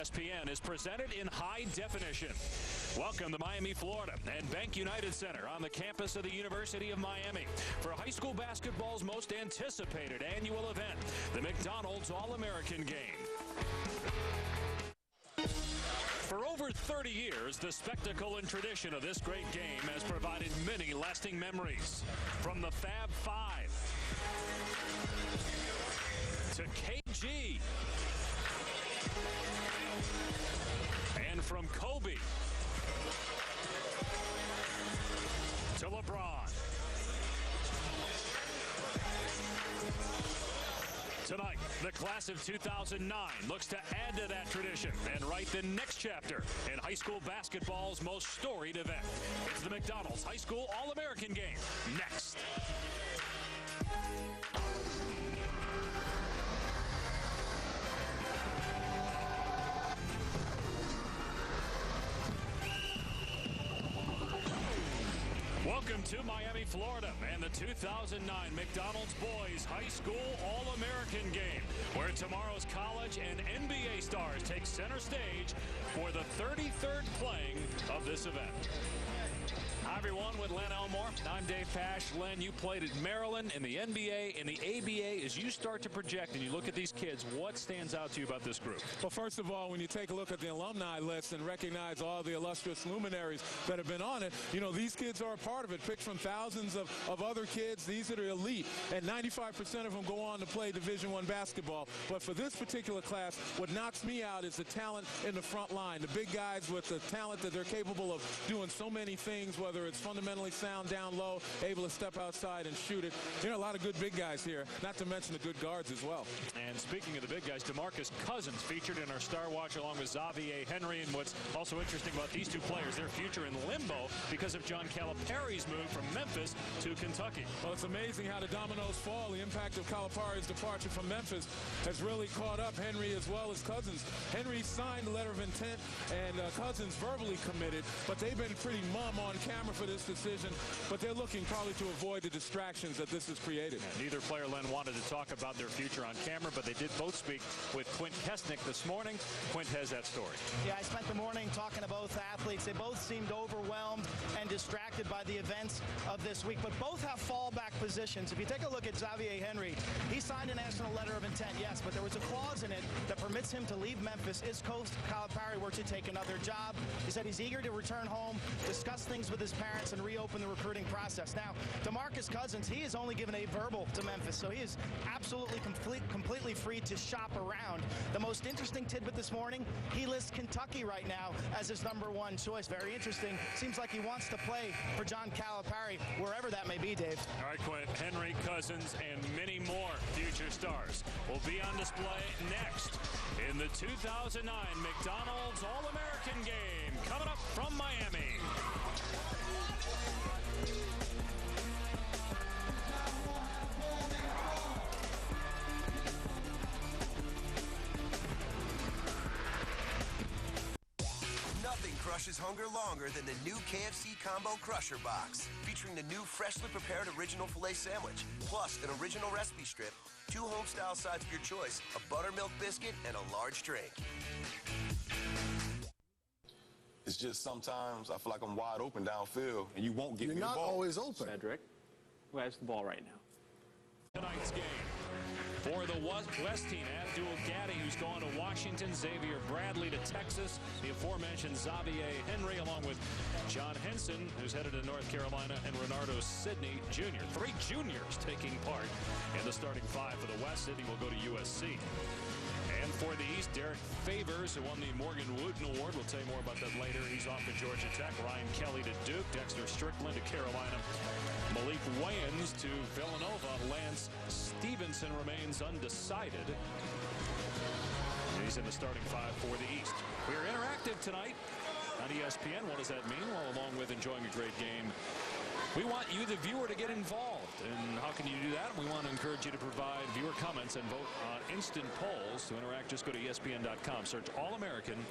ESPN is presented in high definition. Welcome to Miami, Florida, and Bank United Center on the campus of the University of Miami for high school basketball's most anticipated annual event, the McDonald's All-American Game. For over 30 years, the spectacle and tradition of this great game has provided many lasting memories. From the Fab Five to KG, and from Kobe to LeBron. Tonight, the class of 2009 looks to add to that tradition and write the next chapter in high school basketball's most storied event. It's the McDonald's High School All-American Game. Next. Welcome to Miami, Florida, and the 2009 McDonald's Boys High School All-American Game, where tomorrow's college and NBA stars take center stage for the 33rd playing of this event. Hi, everyone, with Len Elmore. I'm Dave Pash. Len, you played at Maryland in the NBA, in the ABA. As you start to project and you look at these kids, what stands out to you about this group? Well, first of all, when you take a look at the alumni list and recognize all the illustrious luminaries that have been on it, you know, these kids are a part of it, picked from thousands of other kids. These are the elite, and 95% of them go on to play Division I basketball. But for this particular class, what knocks me out is the talent in the front line, the big guys with the talent that they're capable of doing so many things, whether it's fundamentally sound down low, able to step outside and shoot it. There are a lot of good big guys here, not to mention the good guards as well. And speaking of the big guys, DeMarcus Cousins featured in our Star Watch along with Xavier Henry. And what's also interesting about these two players, their future in limbo because of John Calipari's move from Memphis to Kentucky. Well, it's amazing how the dominoes fall. The impact of Calipari's departure from Memphis has really caught up Henry as well as Cousins. Henry signed a letter of intent, and Cousins verbally committed, but they've been pretty mum on camera for this decision, but they're looking probably to avoid the distractions that this has created. Yeah, neither player, Len, wanted to talk about their future on camera, but they did both speak with Quint Kesnick this morning. Quint has that story. Yeah, I spent the morning talking to both athletes. They both seemed overwhelmed and distracted by the events of this week, but both have fallback positions. If you take a look at Xavier Henry, he signed a national letter of intent, yes, but there was a clause in it that permits him to leave Memphis if Coach Calipari were to take another job. He said he's eager to return home, discuss things with his parents, and reopen the recruiting process. Now, DeMarcus Cousins, he is only given a verbal to Memphis, so he is absolutely completely free to shop around. The most interesting tidbit this morning, he lists Kentucky right now as his #1 choice. Very interesting. Seems like he wants to play for John Calipari, wherever that may be, Dave. All right, Quint, Henry, Cousins, and many more future stars will be on display next in the 2009 McDonald's All-American Game, coming up from Miami. Nothing crushes hunger longer than the new KFC Combo Crusher Box, featuring the new freshly prepared original filet sandwich, plus an original recipe strip, 2 home-style sides of your choice, a buttermilk biscuit, and a large drink. It's just sometimes I feel like I'm wide open downfield, and you won't get me the ball. You're not always open. Cedric, who has the ball right now. Tonight's game. For the West team, Abdul Gaddy, who's going to Washington, Xavier Bradley to Texas, the aforementioned Xavier Henry, along with John Henson, who's headed to North Carolina, and Renardo Sidney Jr. 3 juniors taking part in the starting 5 for the West. Sidney will go to USC. And for the East, Derrick Favors, who won the Morgan Wooten Award. We'll tell you more about that later. He's off to Georgia Tech. Ryan Kelly to Duke. Dexter Strickland to Carolina. Malik Wayans to Villanova. Lance Stevenson remains undecided. He's in the starting 5 for the East. We're interactive tonight on ESPN. What does that mean? Well, along with enjoying a great game, we want you, the viewer, to get involved. And how can you do that? We want to encourage you to provide viewer comments and vote on instant polls. To interact, just go to ESPN.com. Search All-American.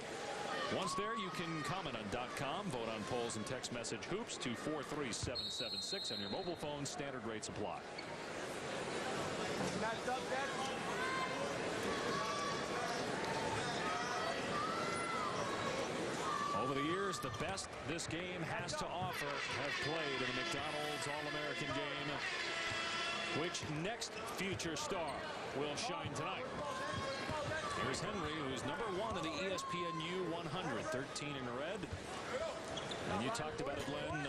Once there, you can comment on .com, vote on polls, and text message HOOPS to 43776 on your mobile phone. Standard rates apply. as the best this game has to offer have played in the McDonald's All-American game. Which next future star will shine tonight? Here's Henry, who's #1 in the ESPNU 100, 13 in red. And you talked about it, Len,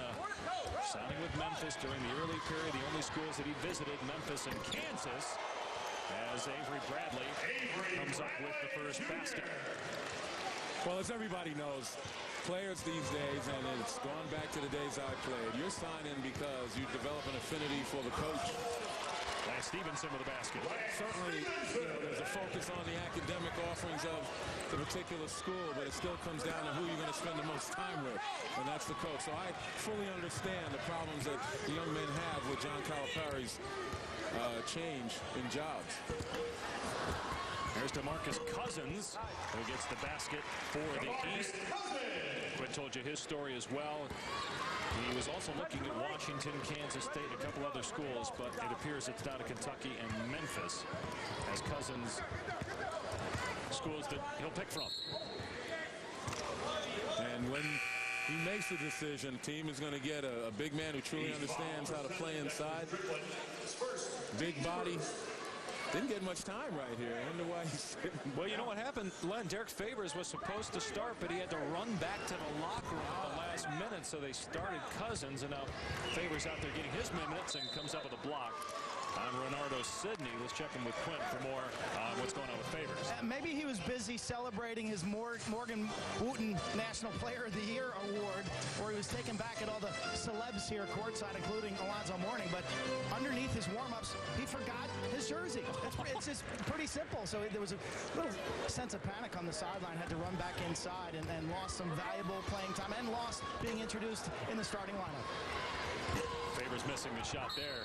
signing with Memphis during the early period. The only schools that he visited, Memphis and Kansas, as Avery Bradley comes up with the first basket. Well, as everybody knows, players these days, and it's gone back to the days I played, you're signing because you develop an affinity for the coach. Lance Stevenson with the basket. Certainly, there's a focus on the academic offerings of the particular school, but it still comes down to who you're going to spend the most time with, and that's the coach. So I fully understand the problems that the young men have with John Calipari's change in jobs. Here's DeMarcus Cousins, who gets the basket for the East. Quinn told you his story as well. He was also looking at Washington, Kansas State, and a couple other schools, but it appears it's down to Kentucky and Memphis as Cousins schools that he'll pick from. And when he makes a decision, the team is going to get a big man who truly understands how to play inside. Big body. Didn't get much time right here. I wonder why he's sitting. Well, you know what happened, Len? Derrick Favors was supposed to start, but he had to run back to the locker room at the last minute, so they started Cousins, and now Favors out there getting his minutes and comes up with a block. I'm Renardo Sidney. Let's check in with Quinn for more on what's going on with Favors. Maybe he was busy celebrating his Morgan Wooten National Player of the Year award, where he was taken back at all the celebs here courtside, including Alonzo Mourning. But underneath his warm-ups, he forgot his jersey. It's just pretty simple. So there was a little sense of panic on the sideline. Had to run back inside and lost some valuable playing time and lost being introduced in the starting lineup. Favors missing the shot there.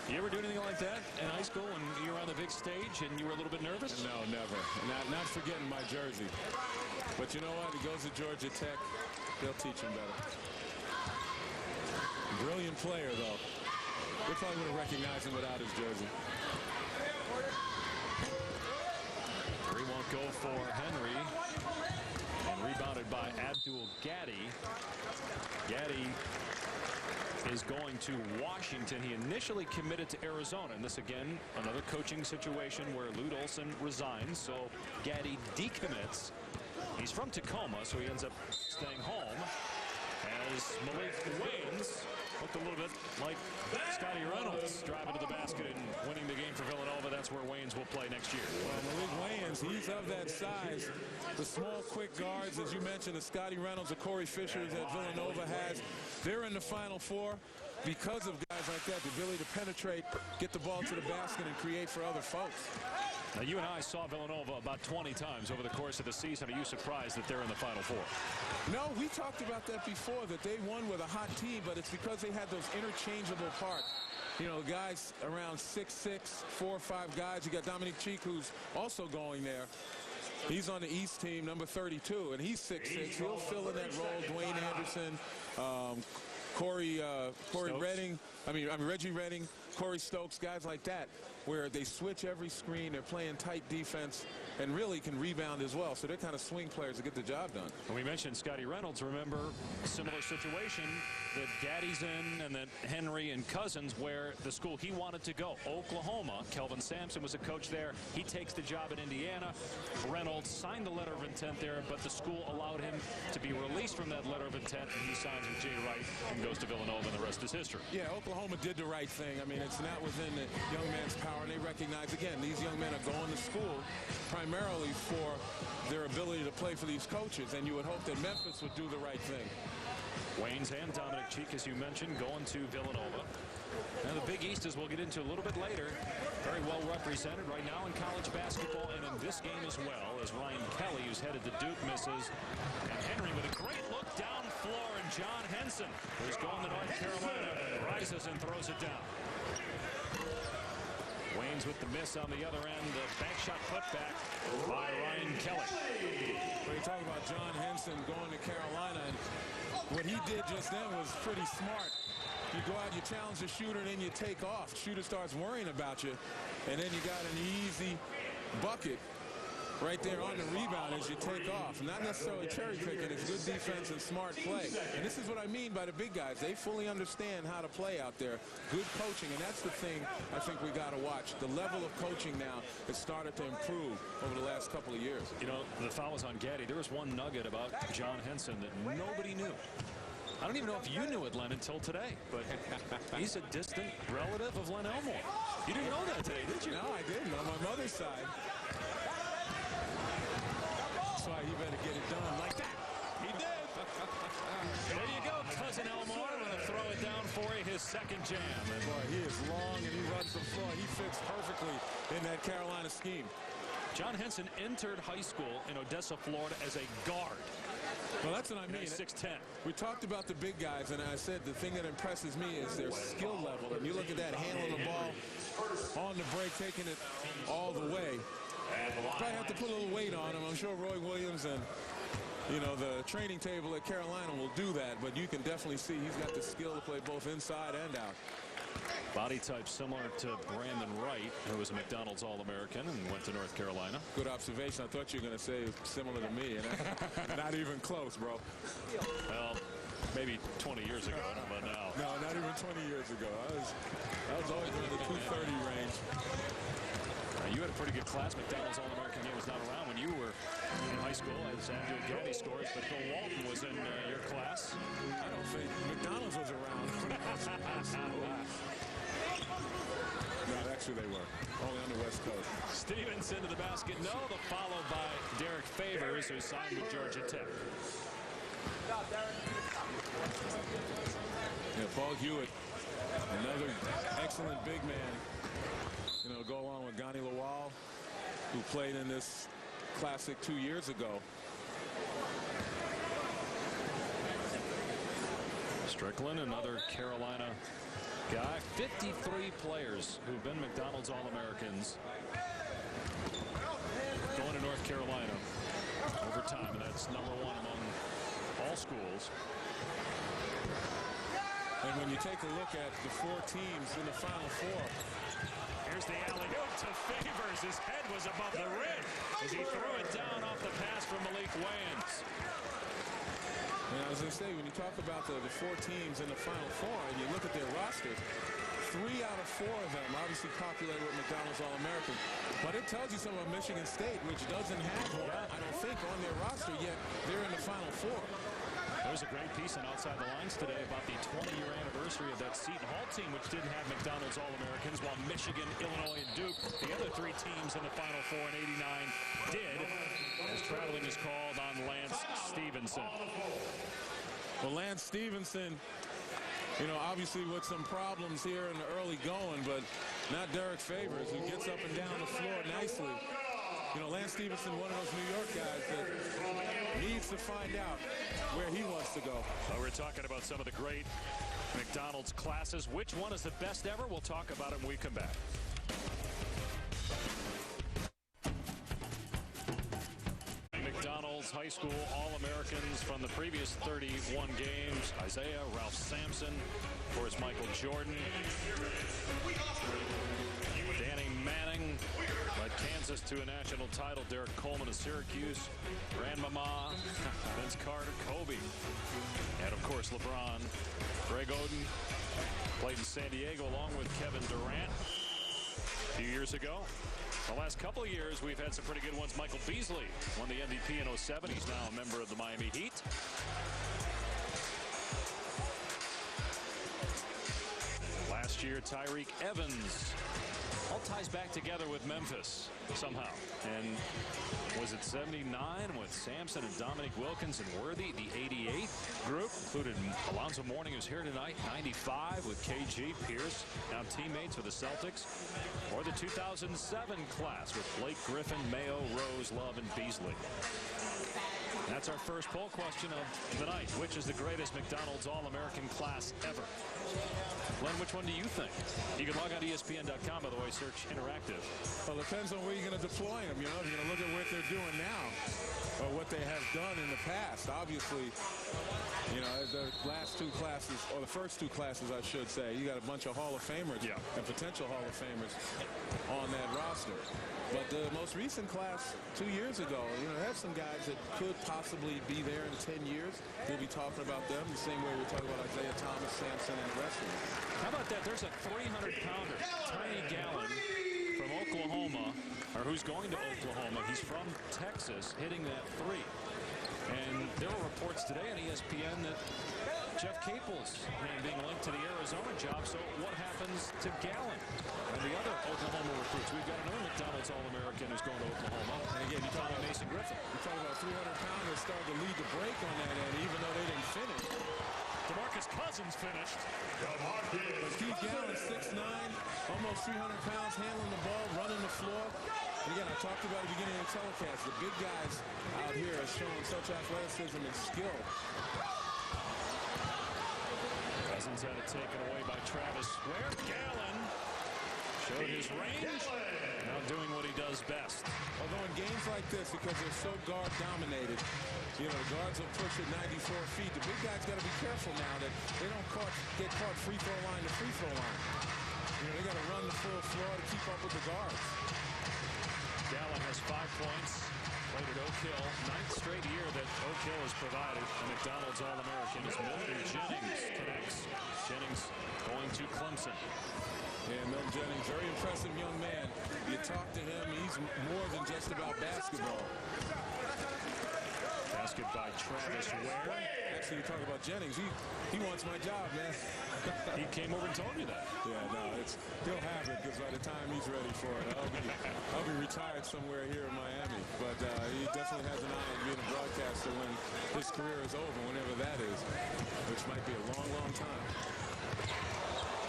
You ever do anything like that in high school when you were on the big stage and you were a little bit nervous? No, never. Not forgetting my jersey. But you know what? He goes to Georgia Tech. They'll teach him better. Brilliant player, though. They probably would have recognized him without his jersey. Three won't go for Henry. And rebounded by Abdul Gaddy. Gaddy is going to Washington. He initially committed to Arizona, and this again another coaching situation where Lute Olson resigns, so Gaddy decommits. He's from Tacoma, so he ends up staying home as Malik Waynes looked a little bit like Scotty Reynolds driving to the basket and winning the game for Villanova. That's where Waynes will play next year. Well, Malik Waynes, he's of that size. The small, quick guards, as you mentioned, the Scotty Reynolds, the Corey Fishers that Villanova has. They're in the Final Four because of guys like that, the ability to penetrate, get the ball to the basket, and create for other folks. Now, you and I saw Villanova about 20 times over the course of the season. Are you surprised that they're in the Final Four? No, we talked about that before, that they won with a hot team, but it's because they had those interchangeable parts. You know, guys around 6'6", 4 or 5 guys. You got Dominic Cheek, who's also going there. He's on the East team, number 32, and he's 6'6". He'll fill in that role. Dwayne Anderson, Corey Redding, Reggie Redding, Corey Stokes, guys like that, where they switch every screen. They're playing tight defense and really can rebound as well. So they're kind of swing players to get the job done. When we mentioned Scotty Reynolds, remember a similar situation that Gaddy's in and that Henry and Cousins, where the school he wanted to go, Oklahoma. Kelvin Sampson was a coach there. He takes the job at Indiana. Reynolds signed the letter of intent there, but the school allowed him to be released from that letter of intent, and he signs with Jay Wright and goes to Villanova, and the rest is history. Yeah, Oklahoma did the right thing. I mean, it's not within the young man's power, and they recognize, again, these young men are going to school primarily for their ability to play for these coaches, and you would hope that Memphis would do the right thing. Waynes and Dominic Cheek, as you mentioned, going to Villanova. Now the Big East, as we'll get into a little bit later, very well represented right now in college basketball and in this game as well, as Ryan Kelly, who's headed to Duke, misses. And Henry with a great look down floor, and John Henson, who's going to North Carolina, rises and throws it down. Waynes with the miss on the other end. The bank shot put back by Ryan Kelly. Well, you talk about John Henson going to Carolina, and what he did just then was pretty smart. You go out, you challenge the shooter, and then you take off. Shooter starts worrying about you, and then you got an easy bucket. right there on the rebound as you take off. Not necessarily cherry picking. It's good defense and smart play. And this is what I mean by the big guys. They fully understand how to play out there. Good coaching, and that's the thing I think we got to watch. The level of coaching now has started to improve over the last couple of years. You know, the foul was on Gaddy. There was one nugget about John Henson that nobody knew. I don't even know if you knew it, Len, until today, but he's a distant relative of Len Elmore. You didn't know that today, did you? No, I didn't. On my mother's side. That's why you better get it done like that. He did. There you go, cousin Elmore. Going to throw it down for you, his second jam. And boy, he is long and he runs the floor. He fits perfectly in that Carolina scheme. John Henson entered high school in Odessa, Florida as a guard. Well, that's what I mean. 6'10". We talked about the big guys, and I said the thing that impresses me is their skill level. And you look at that, handling the ball on the break, taking it all the way. Probably have to put a little weight on him. I'm sure Roy Williams and, you know, the training table at Carolina will do that. But you can definitely see he's got the skill to play both inside and out. Body type similar to Brandon Wright, who was a McDonald's All-American and went to North Carolina. Good observation. I thought you were going to say similar to me, and not even close, bro. Well, maybe 20 years ago, but now. No, not even 20 years ago. I was always in the 230 range. You had a pretty good class. McDonald's All-American game was not around when you were in high school, as Andrew Gaddy scores, but Bill Walton was in your class. I don't think McDonald's was around when I was in high school. No, actually they were. Only on the West Coast. Stevenson to the basket. No, the follow by Derrick Favors, who signed with Georgia Tech. Yeah, Paul Hewitt, another excellent big man. You know, go along with Gani Lawal, who played in this Classic 2 years ago. Strickland, another Carolina guy. 53 players who've been McDonald's All-Americans going to North Carolina over time, and that's #1 among all schools. And when you take a look at the 4 teams in the Final Four. Here's the alley-oop to Favors. His head was above the rim as he threw it down off the pass from Malik Wayans. And I was going to say, when you talk about the 4 teams in the Final Four and you look at their rosters, 3 out of 4 of them obviously populated with McDonald's All-American. But it tells you something about Michigan State, which doesn't have one, I don't think, on their roster yet. They're in the Final Four. There's a great piece on Outside the Lines today about the 20-year anniversary of that Seton Hall team, which didn't have McDonald's All-Americans, while Michigan, Illinois, and Duke, the other 3 teams in the Final Four in '89, did, as traveling is called on Lance Stevenson. Well, Lance Stevenson, you know, obviously with some problems here in the early going, but not Derrick Favors, who gets up and down the floor nicely. You know, Lance Stevenson, one of those New York guys that needs to find out where he wants to go. Well, we're talking about some of the great McDonald's classes. Which one is the best ever? We'll talk about it when we come back. McDonald's high school All-Americans from the previous 31 games. Isaiah, Ralph Sampson, of course, Michael Jordan, Danny Manning, led Kansas to a national title. Derek Coleman of Syracuse, Grandmama, Vince Carter, Kobe, and of course LeBron. Greg Oden played in San Diego along with Kevin Durant a few years ago. The last couple of years we've had some pretty good ones. Michael Beasley won the MVP in '07. He's now a member of the Miami Heat. Last year, Tyreek Evans. All ties back together with Memphis somehow. And was it 79 with Sampson and Dominique Wilkins and Worthy? The 88 group included Alonzo Mourning, who's here tonight. 95 with KG, Pierce, now teammates with the Celtics. Or the 2007 class with Blake Griffin, Mayo, Rose, Love, and Beasley. That's our first poll question of the night. Which is the greatest McDonald's All-American class ever? Len, which one do you think? You can log on to ESPN.com, by the way, search Interactive. Well, it depends on where you're going to deploy them. You know, if you're going to look at what they're doing now or what they have done in the past. Obviously, you know, the last two classes, or the first two classes, I should say, you got a bunch of Hall of Famers and potential Hall of Famers on that roster. But the most recent class 2 years ago, you know, they have some guys that could possibly be there in 10 years. We'll be talking about them the same way we're talking about Isaiah Thomas, Sampson, and the rest of them. How about that? There's a 300-pounder, Tiny Gallon from Oklahoma, or who's going to Oklahoma. He's from Texas, hitting that three. And there were reports today on ESPN that Jeff Capel's name being linked to the Arizona job. So what happens to Gallon and the other Oklahoma recruits? We've got another McDonald's All-American who's going to Oklahoma. And again, you talk about Mason Griffin. You're talking about 300-pounders started to lead the break on that end, even though they didn't finish. DeMarcus Cousins finished. But Keith Gallon, 6'9", almost 300 pounds, handling the ball, running the floor. And again, I talked about at the beginning of the telecast, the big guys out here are showing such athleticism and skill. Cousins had it taken away by Travis Ware. Gallon showed his range. Now doing what he does best. Although in games like this, because they're so guard dominated, you know, the guards will push at 94 feet. The big guys got to be careful now that they don't get caught free throw line to free throw line. You know, they got to run the full floor to keep up with the guards. Gallon has 5 points. Played at Oak Hill. 9th straight year that Oak Hill has provided a McDonald's All-American as Milton Jennings connects. Jennings going to Clemson. Yeah, Milton Jennings, very impressive young man. You talk to him, he's more than just about basketball. Basket by Travis Ware. Actually, you talk about Jennings. He wants my job, man. He came over and told you that. Yeah, no, he'll have it because by the time he's ready for it, I'll be retired somewhere here in Miami. But he definitely has an eye on being a broadcaster when his career is over, whenever that is, which might be a long, long time.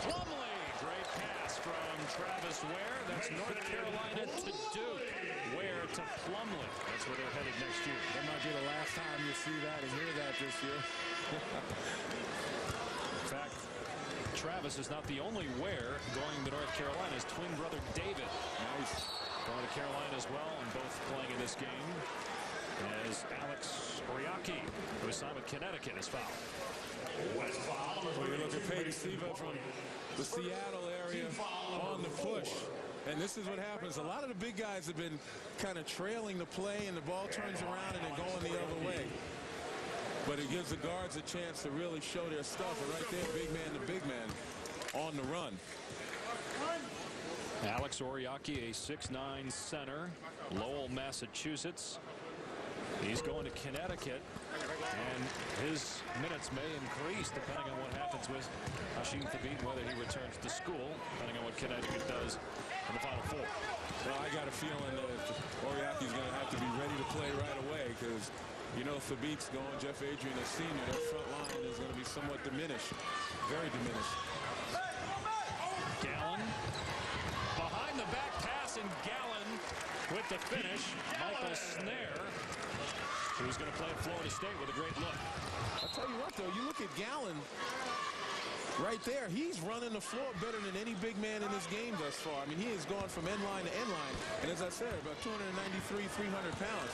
Plumlee, great pass from Travis Ware. That's North Carolina to Duke. Ware to Plumlee. That's where they're headed next year. That might be the last time you see that and hear that this year. In fact, Travis is not the only Ware going to North Carolina. His twin brother David going to Carolina as well, and both playing in this game. As Alex Oriaki, who is signed with Connecticut, is fouled. Well, you look at Peyton Siva from the Seattle area on the push. And this is what happens. A lot of the big guys have been kind of trailing the play, and the ball turns around and they're going the other way. But it gives the guards a chance to really show their stuff. And right there, big man to big man on the run. Alex Oriaki, a 6'9" center, Lowell, Massachusetts. He's going to Connecticut, and his minutes may increase depending on what happens with Hashim Thabit, whether he returns to school, depending on what Connecticut does in the Final Four. Well, I got a feeling that Oriaki's going to have to be ready to play right away because, you know, Thabit's going, Jeff Adrian is senior. That front line is going to be somewhat diminished, very diminished. Gallon, behind the back pass, and Gallon with the finish. Michael Snare, who's going to play at Florida State with a great look. I'll tell you what, though, you look at Gallon right there. He's running the floor better than any big man in this game thus far. I mean, he has gone from end line to end line. And as I said, about 293, 300 pounds.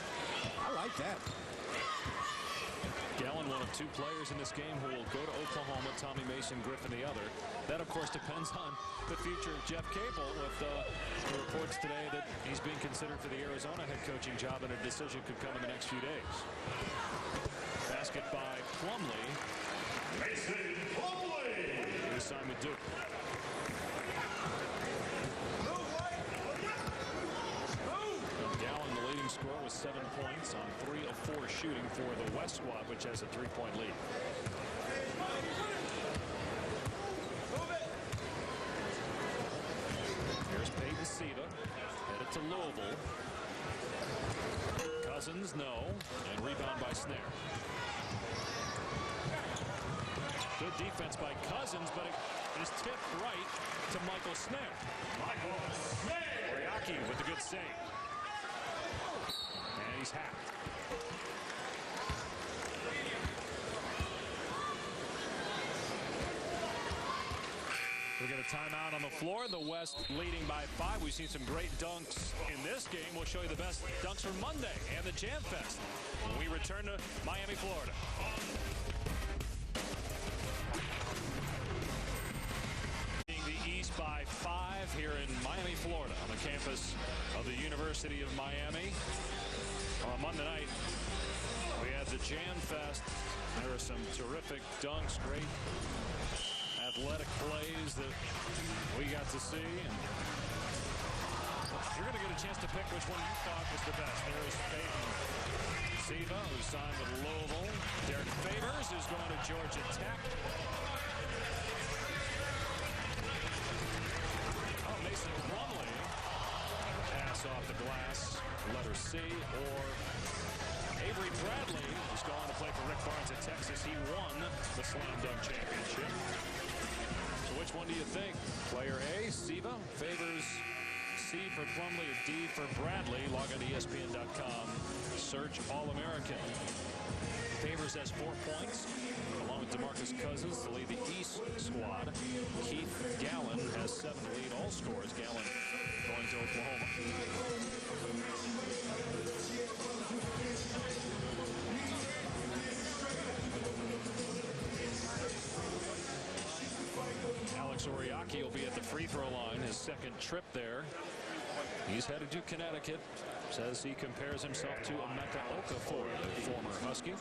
I like that. Gallon, one of 2 players in this game who will go to Oklahoma. Tommy Mason Griffin, the other. That, of course, depends on the future of Jeff Capel, with the reports today that he's being considered for the Arizona head coaching job, and a decision could come in the next few days. Basket by Plumlee. Mason Plumlee. He signed with Duke. Gallon, the leading scorer, with 7 points on 3 of 4 shooting for the West squad, which has a 3-point lead. Here's Peyton Siva, headed to Louisville. Cousins, no, and rebound by Snare. Good defense by Cousins, but it is tipped right to Michael Snare. Michael Snare. Oriaki with a good save. And he's hacked. We get a timeout on the floor. The West leading by 5. We've seen some great dunks in this game. We'll show you the best dunks from Monday and the Jam Fest when we return. return to Miami, Florida. The East by 5 here in Miami, Florida, on the campus of the University of Miami. On Monday night, we had the Jam Fest. There were some terrific dunks, great athletic plays that we got to see. And you're going to get a chance to pick which one you thought was the best. There is Peyton Siva, who signed with Louisville. Derrick Favors, who's going to Georgia Tech. Oh, Mason Plumlee. Pass off the glass, letter C. Or Avery Bradley, who's going to play for Rick Barnes at Texas. He won the Slam Dunk Championship. So which one do you think? Player A, Siva, Favors, C for Plumlee, or D for Bradley? Log on to ESPN.com. Search All-American. Favors has 4 points, along with DeMarcus Cousins to lead the East squad. Keith Gallen has 7 to lead all scores. Gallen going to Oklahoma. Alex Oriaki will be at the free throw line, his second trip there. He's headed to Connecticut. Says he compares himself to Emeka Okafor, the former Husky.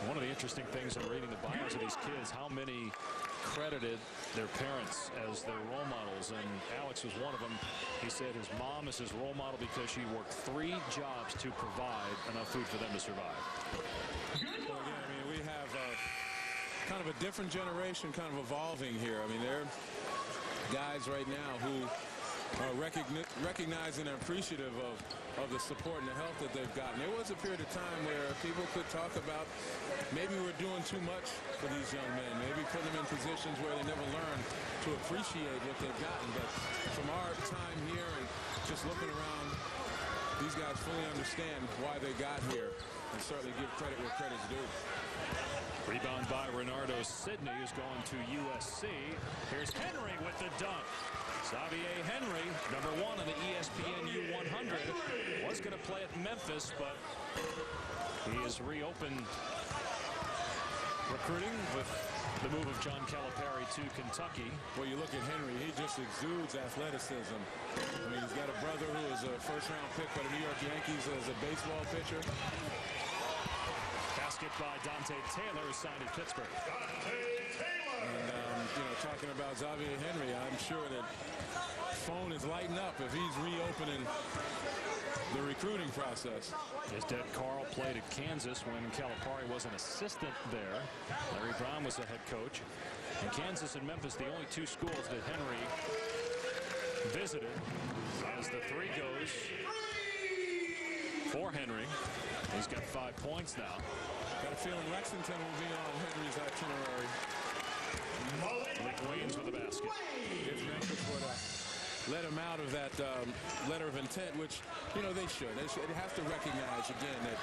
One of the interesting things in reading the bios of these kids, how many credited their parents as their role models, and Alex was one of them. He said his mom is his role model because she worked 3 jobs to provide enough food for them to survive. Well, again, I mean, we have kind of a different generation kind of evolving here. I mean, there are guys right now who are recognizing and appreciative of the support and the help that they've gotten. There was a period of time where people could talk about maybe we're doing too much for these young men, maybe put them in positions where they never learned to appreciate what they've gotten. But from our time here and just looking around, these guys fully understand why they got here and certainly give credit where credit's due. Rebound by Renardo Sidney, who's going to USC. Here's Henry with the dunk. Xavier Henry, number 1 on the ESPN U100, was going to play at Memphis, but he has reopened recruiting with the move of John Calipari to Kentucky. Well, you look at Henry, he just exudes athleticism. I mean, he's got a brother who is a first-round pick by the New York Yankees as a baseball pitcher. Basket by Dante Taylor, who signed in Pittsburgh. And, you know, talking about Xavier Henry, I'm sure that phone is lighting up if he's reopening the recruiting process. His dad Carl played at Kansas when Calipari was an assistant there. Larry Brown was the head coach. And Kansas and Memphis, the only 2 schools that Henry visited. As the 3 goes for Henry. He's got 5 points now. Got a feeling Lexington will be on Henry's itinerary. Nick Williams with the basket. If Memphis would let him out of that letter of intent, which, you know, they should. They have to recognize, again, that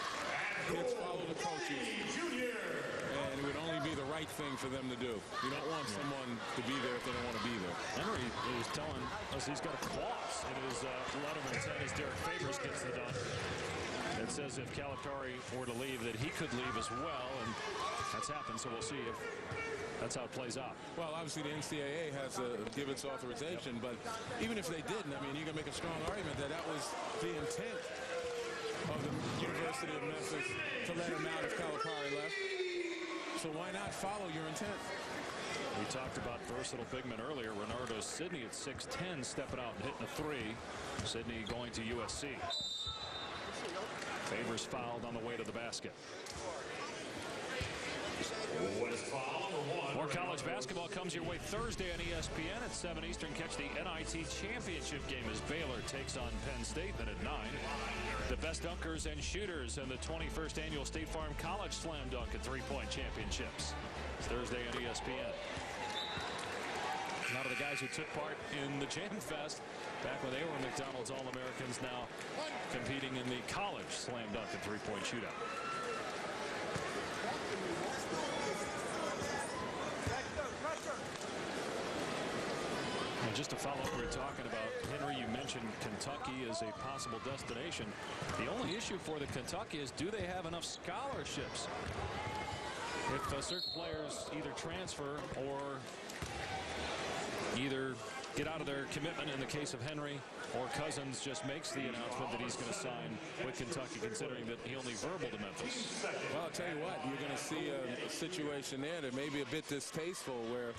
kids follow the coaches, and it would only be the right thing for them to do. You don't want someone to be there if they don't want to be there. Henry is telling us he's got a clause in his letter of intent as Derrick Favors gets the dunk. It says if Calipari were to leave, that he could leave as well, and that's happened, so we'll see if that's how it plays out. Well, obviously the NCAA has to give its authorization, but even if they didn't, I mean, you can make a strong argument that that was the intent of the University of Memphis to let him out if Calipari left. So why not follow your intent? We talked about versatile big men earlier. Renardo Sidney at 6'10", stepping out and hitting a 3. Sidney going to USC. Favors fouled on the way to the basket. More college basketball comes your way Thursday on ESPN at 7 Eastern. Catch the NIT Championship game as Baylor takes on Penn State. Then at 9, the best dunkers and shooters in the 21st Annual State Farm College Slam Dunk and 3-Point Championships. It's Thursday on ESPN. A lot of the guys who took part in the Jam Fest back when they were McDonald's All-Americans now competing in the college Slam Dunk and 3-Point Shootout. And just to follow up, we were talking about Henry. You mentioned Kentucky as a possible destination. The only issue for the Kentucky is, do they have enough scholarships? If certain players either transfer or either get out of their commitment in the case of Henry, or Cousins just makes the announcement that he's going to sign with Kentucky, considering that he only verbal to Memphis. Well, I'll tell you what, you're going to see a situation there that may be a bit distasteful, where,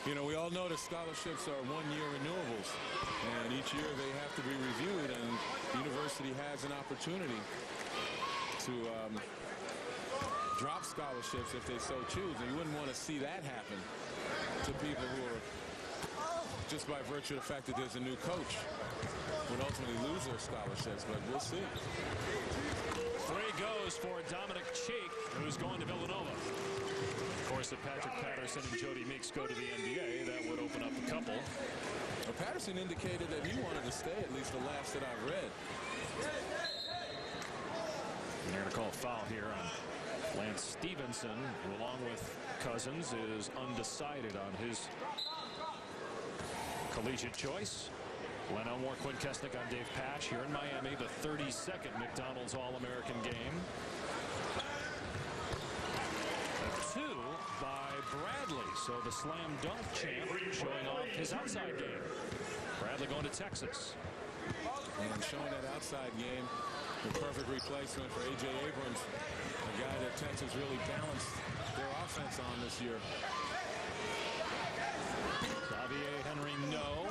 you know, we all know that scholarships are one-year renewables, and each year they have to be reviewed, and the university has an opportunity to drop scholarships if they so choose, and you wouldn't want to see that happen to people who are, just by virtue of the fact that there's a new coach, would ultimately lose their scholarships, but we'll see. 3 goes for Dominic Cheek, who's going to Villanova. Of course, if Patrick Patterson and Jody Meeks go to the NBA, that would open up a couple. Well, Patterson indicated that he wanted to stay, at least the last that I've read. And they're going to call a foul here on Lance Stevenson, who, along with Cousins, is undecided on his collegiate choice. Len Elmore, Quinn Kesnick, I'm Dave Pash here in Miami, the 32nd McDonald's All-American game. A 2 by Bradley, so the slam dunk champ showing off his outside game. Bradley going to Texas. And showing that outside game, the perfect replacement for A.J. Abrams, a guy that Texas really balanced their offense on this year. Xavier Henry, no.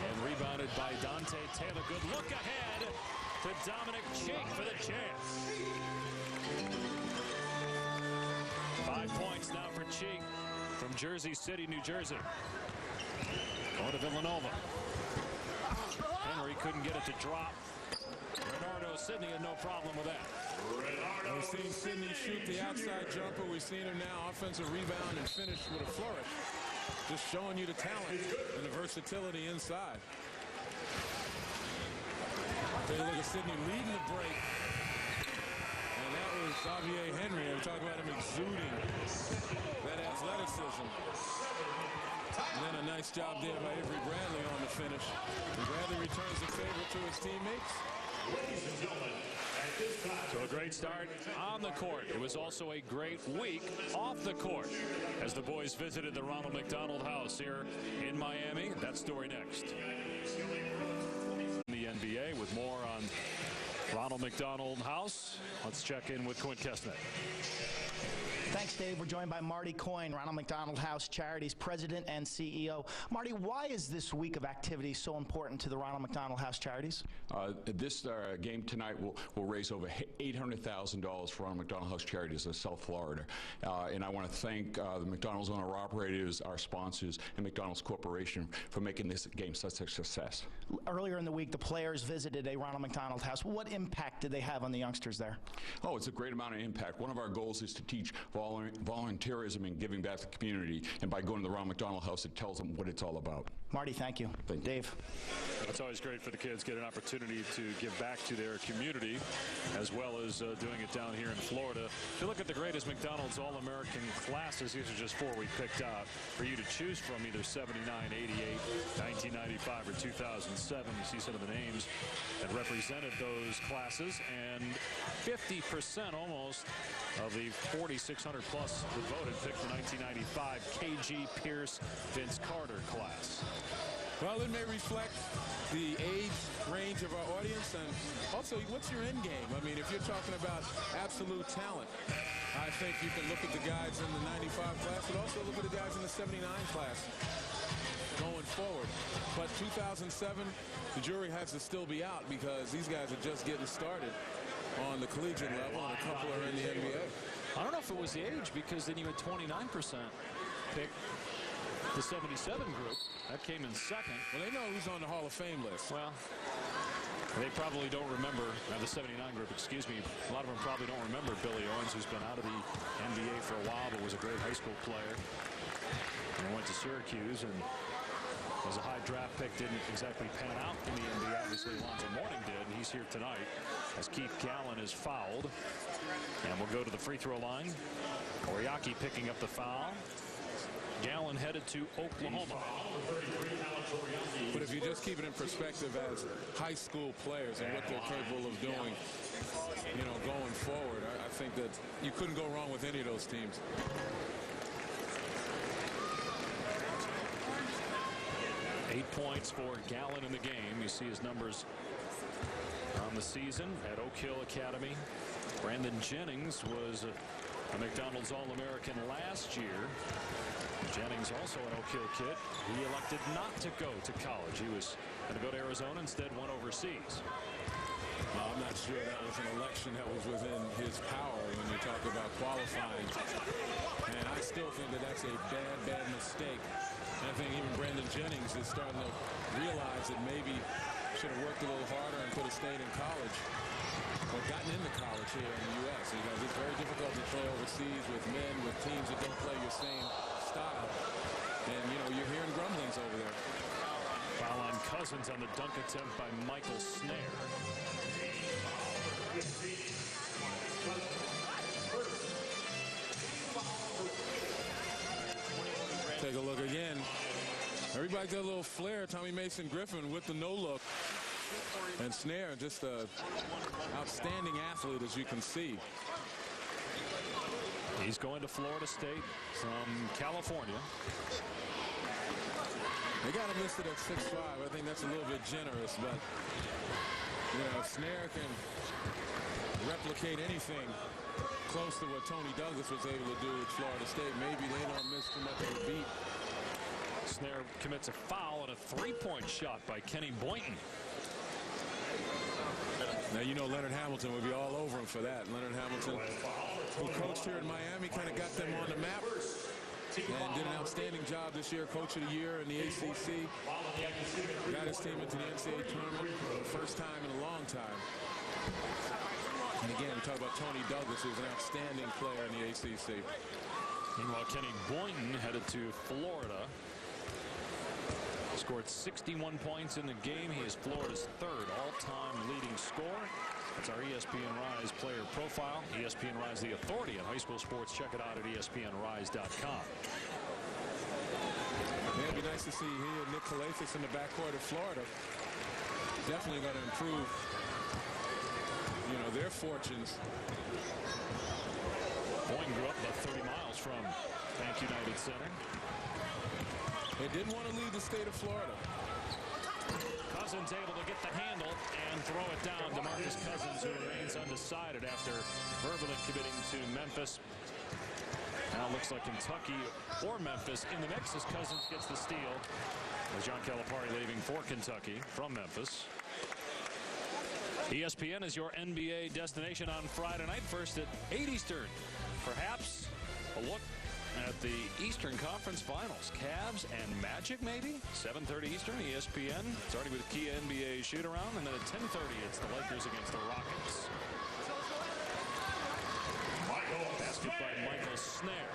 And rebounded by Dante Taylor. Good look ahead to Dominic Cheek for the chance. 5 points now for Cheek from Jersey City, New Jersey. Going to Villanova. Henry couldn't get it to drop. Renardo Sidney had no problem with that. We've seen Sidney shoot the outside jumper. We've seen him now offensive rebound and finish with a flourish. Just showing you the talent and the versatility inside. Take a look at Sidney leading the break. And that was Xavier Henry. We talk about him exuding that athleticism. And then a nice job there by Avery Bradley on the finish. And Bradley returns the favor to his teammates. So a great start on the court. It was also a great week off the court as the boys visited the Ronald McDonald House here in Miami. That story next. The NBA with more on Ronald McDonald House. Let's check in with Quinn Kesnick. Thanks, Dave. We're joined by Marty Coyne, Ronald McDonald House Charities President and CEO. Marty, why is this week of activity so important to the Ronald McDonald House Charities? This game tonight will raise over $800,000 for Ronald McDonald House Charities of South Florida. And I want to thank the McDonald's owner-operators, our sponsors, and McDonald's Corporation for making this game such a success. Earlier in the week, the players visited a Ronald McDonald House. What impact did they have on the youngsters there? Oh, it's a great amount of impact. One of our goals is to teach volunteerism and giving back to the community, and by going to the Ronald McDonald House, it tells them what it's all about. Marty, thank you. Thank you. Dave. It's always great for the kids to get an opportunity to give back to their community, as well as doing it down here in Florida. If you look at the greatest McDonald's All-American classes, these are just 4 we picked out for you to choose from, either 79, 88, 1995, or 2007. You see some of the names that represented those classes, and 50% almost of the 4,600 plus who voted picked the 1995 KG Pierce Vince Carter class. Well, it may reflect the age range of our audience, and also what's your end game? I mean, if you're talking about absolute talent, I think you can look at the guys in the 95 class, but also look at the guys in the 79 class going forward. But 2007, the jury has to still be out because these guys are just getting started on the collegiate level, and a couple are in the NBA. I don't know if it was the age, because then you had 29% pick the 77 group. That came in second. Well, they know who's on the Hall of Fame list. Well, they probably don't remember, the 79 group, excuse me, a lot of them probably don't remember Billy Owens, who's been out of the NBA for a while, but was a great high school player. And went to Syracuse, and as a high draft pick, didn't exactly pan out in the NBA. Obviously, Lonzo Mourning did, and he's here tonight as Keith Gallen is fouled. And we'll go to the free throw line. Oriaki picking up the foul. Gallen headed to Oklahoma. But if you just keep it in perspective as high school players and what they're capable of doing, you know, going forward, I think that you couldn't go wrong with any of those teams. Eight points for Gallen in the game. You see his numbers on the season at Oak Hill Academy. Brandon Jennings was a McDonald's All-American last year. Jennings also an Oak Hill kid. He elected not to go to college. He was going to go to Arizona, instead went overseas. Well, I'm not sure that was an election that was within his power when you talk about qualifying. And I still think that that's a bad mistake. And I think even Brandon Jennings is starting to realize that maybe should have worked a little harder and could have stayed in college or gotten into college here in the U.S. because it's very difficult to play overseas with men, with teams that don't play your same style. And, you know, you're hearing grumblings over there. Foul on Cousins on the dunk attempt by Michael Snare. Take a look again. Everybody got a little flair. Tommy Mason Griffin with the no look. And Snare, just an outstanding athlete, as you can see. He's going to Florida State from California. They got him listed at 6'5". I think that's a little bit generous, but you know, Snare can replicate anything close to what Tony Douglas was able to do at Florida State. Maybe they don't miss too much of a beat. Snare commits a foul and a three-point shot by Kenny Boynton. Now, you know, Leonard Hamilton would be all over him for that. Leonard Hamilton, who coached here in Miami, kind of got them on the map and did an outstanding job this year. Coach of the year in the ACC. Got his team into the NCAA tournament for the first time in a long time. And again, we talk about Tony Douglas, who's an outstanding player in the ACC. Meanwhile, Kenny Boynton headed to Florida. Scored 61 points in the game. He is Florida's third all-time leading scorer. That's our ESPN Rise player profile. ESPN Rise, the authority in high school sports. Check it out at ESPNRise.com. Yeah, it'd be nice to see he and Nick Calathis in the backcourt of Florida. Definitely going to improve, you know, their fortunes. Boynton grew up about 30 miles from Bank United Center. They didn't want to leave the state of Florida. Cousins able to get the handle and throw it down. DeMarcus Cousins, who remains undecided after verbally committing to Memphis. Now it looks like Kentucky or Memphis in the mix as Cousins gets the steal. As John Calipari leaving for Kentucky from Memphis. ESPN is your NBA destination on Friday night. First at 8 Eastern. Perhaps a look at the Eastern Conference Finals. Cavs and Magic, maybe? 7:30 Eastern, ESPN. Starting with key NBA shoot-around. And then at 10:30, it's the Lakers against the Rockets. Basket by Michael Snare.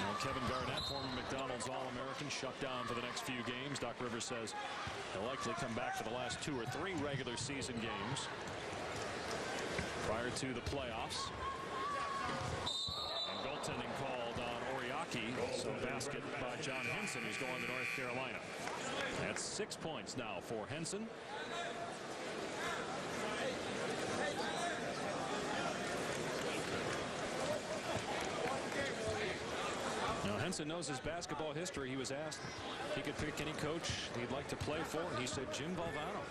Now Kevin Garnett, former McDonald's All-American, shut down for the next few games. Doc Rivers says he'll likely come back for the last 2 or 3 regular season games prior to the playoffs. And goaltending called on Oriaki. So basket by John Henson, who's going to North Carolina. That's 6 points now for Henson. Now Henson knows his basketball history. He was asked he could pick any coach he'd like to play for, and he said Jim Valvano.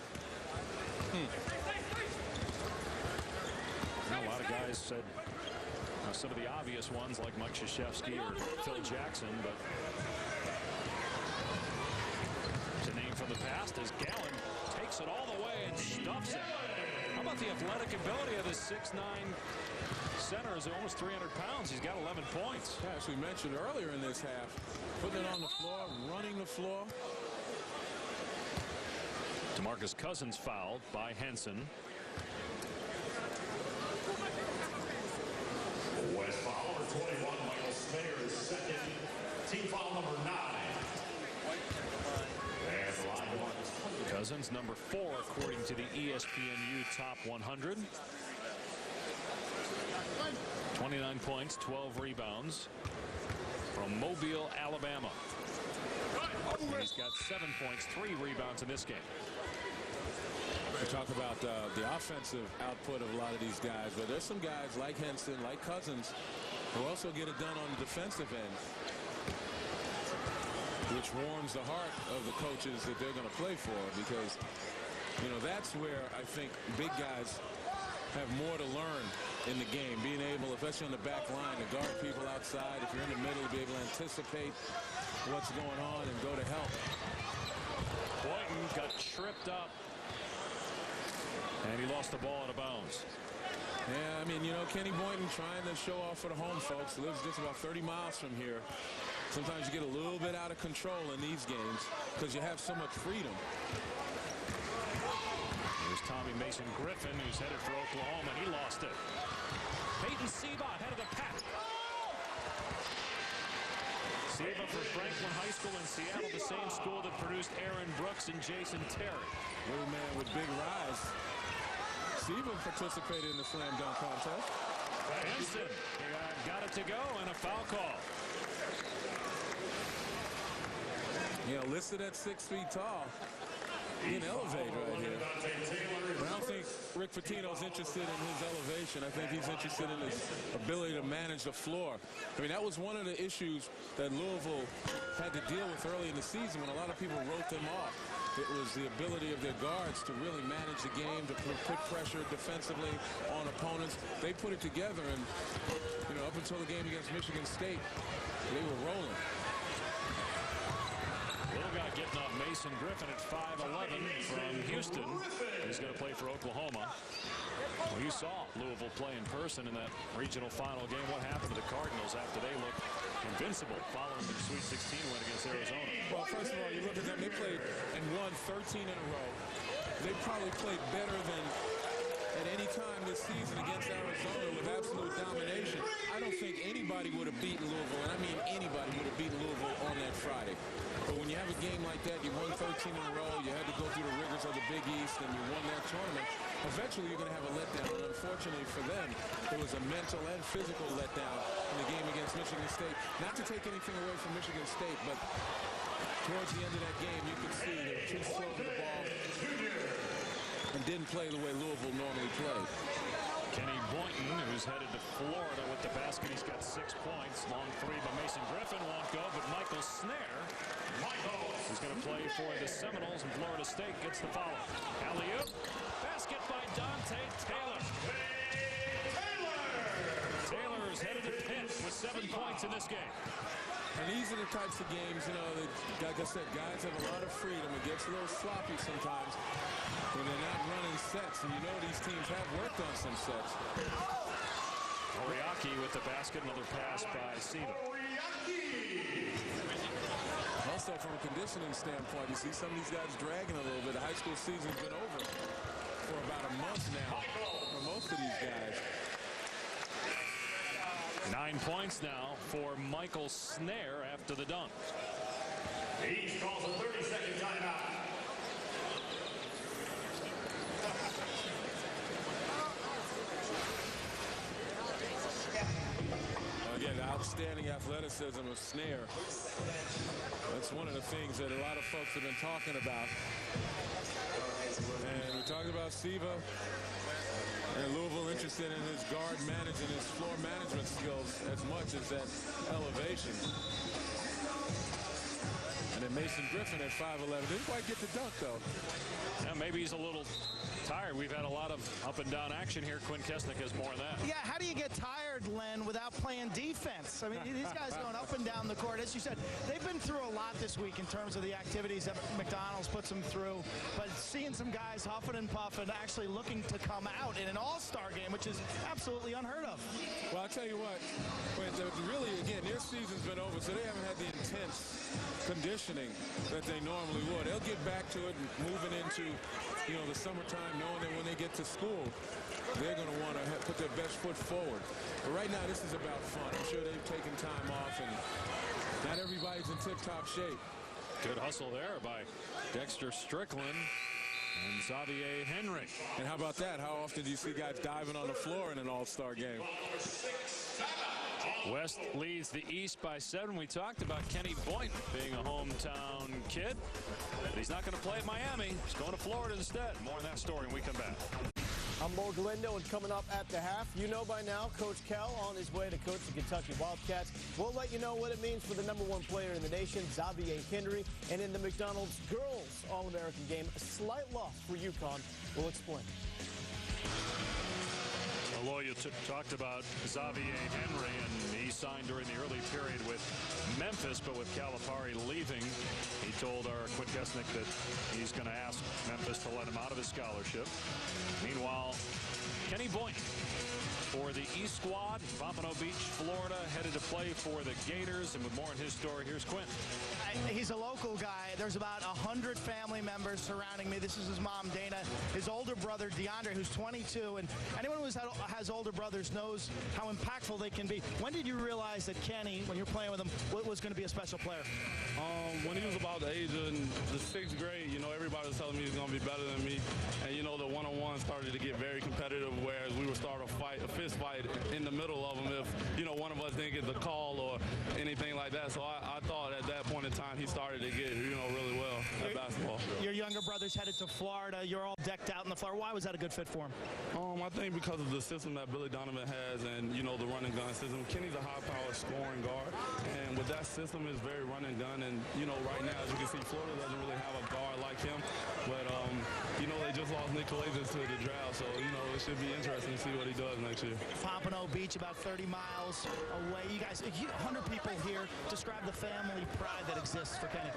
Now, a lot of guys said some of the obvious ones like Mike Krzyzewski or Phil Jackson, but it's a name from the past as Gallen takes it all the way and stuffs it. How about the athletic ability of this 6'9" center? Is almost 300 pounds. He's got 11 points. Yeah, as we mentioned earlier in this half, putting it on the floor, running the floor. DeMarcus Cousins fouled by Henson. West foul number 21, Michael Snare is second. Team foul number 9. There's the line to Cousins, number 4, according to the ESPNU Top 100. 29 points, 12 rebounds. from Mobile, Alabama. He's got 7 points, 3 rebounds in this game. We talk about the offensive output of a lot of these guys, but there's some guys like Henson, like Cousins, who also get it done on the defensive end, which warms the heart of the coaches that they're going to play for, because, you know, that's where I think big guys have more to learn in the game, being able, especially on the back line, to guard people outside. If you're in the middle, to be able to anticipate what's going on and go to help. Boynton got tripped up, and he lost the ball out of bounds. Yeah, I mean, you know, Kenny Boynton trying to show off for the home folks. Lives just about 30 miles from here. Sometimes you get a little bit out of control in these games because you have so much freedom. Here's Tommy Mason Griffin, who's headed for Oklahoma, and he lost it. Peyton Seba ahead of the pack. Seba for Franklin High School in Seattle, the same school that produced Aaron Brooks and Jason Terry. Little man with big rise. Seba participated in the slam dunk contest. Henson got it to go, and a foul call. You know, listed at 6 feet tall. He can elevate right here. But I don't think Rick Pitino's interested in his elevation. I think he's interested in his ability to manage the floor. I mean, that was one of the issues that Louisville had to deal with early in the season when a lot of people wrote them off. It was the ability of their guards to really manage the game, to put pressure defensively on opponents. They put it together, and, you know, up until the game against Michigan State, they were rolling. Little guy getting off Mason Griffin at 5'11" from Houston. He's going to play for Oklahoma. Well, you saw Louisville play in person in that regional final game. What happened to the Cardinals after they looked invincible following the Sweet 16 win against Arizona? Well, first of all, you look at them. They played and won 13 in a row. They probably played better than at any time this season against Arizona with absolute domination. I don't think anybody would have beaten Louisville, and I mean anybody would have beaten Louisville on that Friday. But when you have a game like that, you won 13 in a row, you had to go through the rigors of the Big East, and you won that tournament, eventually you're going to have a letdown. And unfortunately for them, it was a mental and physical letdown in the game against Michigan State. Not to take anything away from Michigan State, but towards the end of that game, you could see they were too slow to the ball and didn't play the way Louisville normally played. Kenny Boynton, who's headed to Florida with the basket. He's got 6 points. Long three by Mason Griffin. Won't go, but Michael Snare, who's going to play for the Seminoles, and Florida State gets the foul. Alley-oop. Basket by Dante Taylor. Taylor is headed to Pitt with 7 points in this game. And these are the types of games, you know, that, like I said, guys have a lot of freedom. It gets a little sloppy sometimes when they're not running sets. And you know these teams have worked on some sets. Oriaki with the basket. Another pass by Seba. Also, from a conditioning standpoint, you see some of these guys dragging a little bit. The high school season's been over for about a month now for most of these guys. 9 points now for Michael Snare after the dunk. Each calls a 30-second timeout. Again, outstanding athleticism of Snare. That's one of the things that a lot of folks have been talking about. And we talked about Seba. And Louisville interested in his guard managing, his floor management skills as much as that elevation. And then Mason Griffin at 5'11". Didn't quite get the dunk, though. Yeah, maybe he's a little tired. We've had a lot of up and down action here. Quinn Kesnick has more of that. Yeah, how do you get tired, Len, without playing defense? I mean, these guys going up and down the court. As you said, they've been through a lot this week in terms of the activities that McDonald's puts them through. But seeing some guys huffing and puffing, actually looking to come out in an all-star game, which is absolutely unheard of. Well, I'll tell you what, really, again, their season's been over, so they haven't had the intense conditioning that they normally would. They'll get back to it and moving into, you know, the summertime, knowing that when they get to school, they're going to want to put their best foot forward. But right now, this is about fun. I'm sure they've taken time off, and not everybody's in tip-top shape. Good hustle there by Dexter Strickland and Xavier Henry. And how about that? How often do you see guys diving on the floor in an all-star game? West leads the East by 7. We talked about Kenny Boynton being a hometown kid, but he's not going to play at Miami. He's going to Florida instead. More on that story when we come back. I'm Mo Galindo, and coming up at the half, you know by now, Coach Kell on his way to coach the Kentucky Wildcats. We'll let you know what it means for the #1 player in the nation, Xavier Henry, and in the McDonald's girls All-American game, a slight loss for UConn. We'll explain. Aloya talked about Xavier Henry, and he signed during the early period with Memphis, but with Calipari leaving, he told our Quick Esnick that he's going to ask Memphis to let him out of his scholarship. Meanwhile, Kenny Boynton for the East squad, Pompano Beach, Florida, headed to play for the Gators. And with more on his story, here's Quinn. He's a local guy. There's about 100 family members surrounding me. This is his mom, Dana, his older brother, DeAndre, who's 22. And anyone who has older brothers knows how impactful they can be. When did you realize that Kenny, when you're playing with him, was going to be a special player? When he was about the age of the 6th grade, you know, everybody was telling me he was going to be better than me. And, you know, the one-on-one started to get very competitive, whereas we would start a fist fight in the middle of them if, you know, one of us didn't get the call or anything like that. So I thought at that point in time he started to get, you know, really well at basketball. Your younger brother's headed to Florida. You're all decked out in the floor. Why was that a good fit for him? I think because of the system that Billy Donovan has and, you know, the run and gun system. Kenny's a high-powered scoring guard, and with that system, it's very run and gun. And, you know, right now, as you can see, Florida doesn't really have a guard like him. But, you know, they just lost Nick Calazans to the draft, so, you know, it should be interesting to see what he does next year. Pompano Beach, about 30 miles away. You guys, 100 people here. Describe the family pride that exists for Kenny.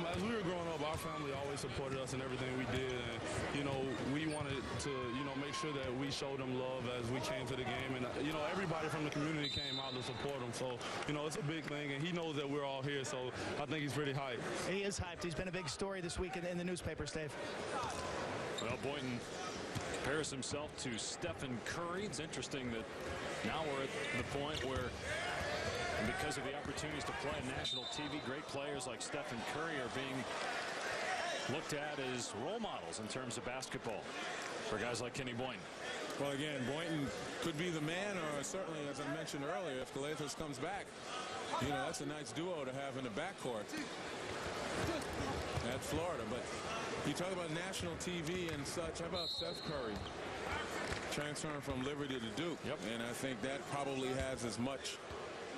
As we were growing up, our family always supported us in everything we did. And, you know, we wanted to, you know, make sure that we showed them love as we came to the game. And, you know, everybody from the community came out to support him. So, you know, it's a big thing. And he knows that we're all here. So I think he's pretty hyped. He is hyped. He's been a big story this week in the newspapers, Dave. Well, Boynton compares himself to Stephen Curry. It's interesting that now we're at the point where, because of the opportunities to play on national TV, great players like Stephen Curry are being looked at as role models in terms of basketball for guys like Kenny Boynton. Well, again, Boynton could be the man, or certainly, as I mentioned earlier, if Calazans comes back, you know, that's a nice duo to have in the backcourt at Florida. But you talk about national TV and such. How about Steph Curry transferring from Liberty to Duke? Yep. And I think that probably has as much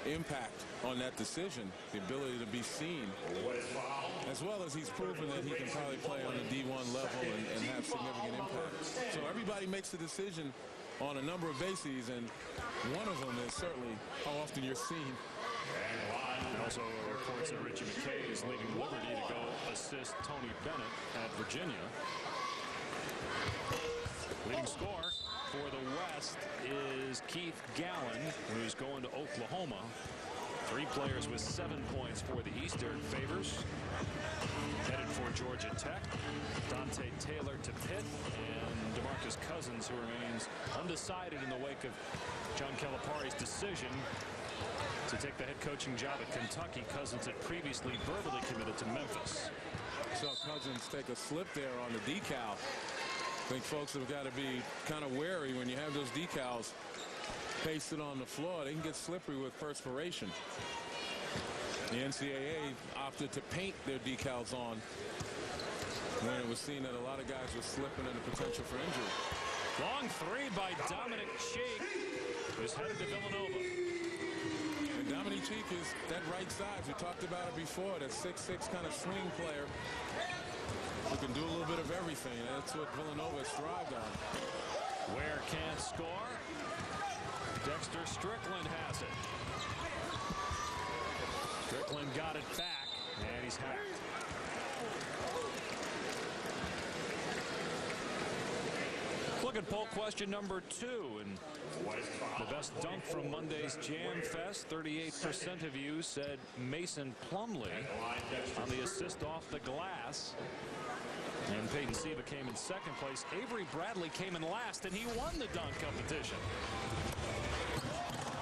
impact on that decision, the ability to be seen, as well as he's proven that he can probably play on the D1 level and have significant impact. So everybody makes a decision on a number of bases, and one of them is certainly how often you're seen. And also reports that Richie McKay is leaving Liberty to go assist Tony Bennett at Virginia. Leading scorer for the West is Keith Gallen, who's going to Oklahoma. 3 players with 7 points for the East. Derrick Favors headed for Georgia Tech. Dante Taylor to Pitt, and DeMarcus Cousins, who remains undecided in the wake of John Calipari's decision to take the head coaching job at Kentucky. Cousins had previously verbally committed to Memphis. Saw Cousins take a slip there on the decal. I think folks have got to be kind of wary when you have those decals pasted on the floor. They can get slippery with perspiration. The NCAA opted to paint their decals on when it was seen that a lot of guys were slipping and the potential for injury. Long 3 by Dominic Cheek, who's headed to Villanova. And Dominic Cheek is that right size. We talked about it before, that 6'6" kind of swing player who can do a little bit of everything. That's what Villanova has thrived on. Ware can't score. Dexter Strickland has it. Strickland got it back, and he's hacked. Look at poll question number 2, and the best dunk from Monday's Jam Fest. 38% of you said Mason Plumlee on the assist off the glass. And Peyton Siva came in 2nd place. Avery Bradley came in last, and he won the dunk competition.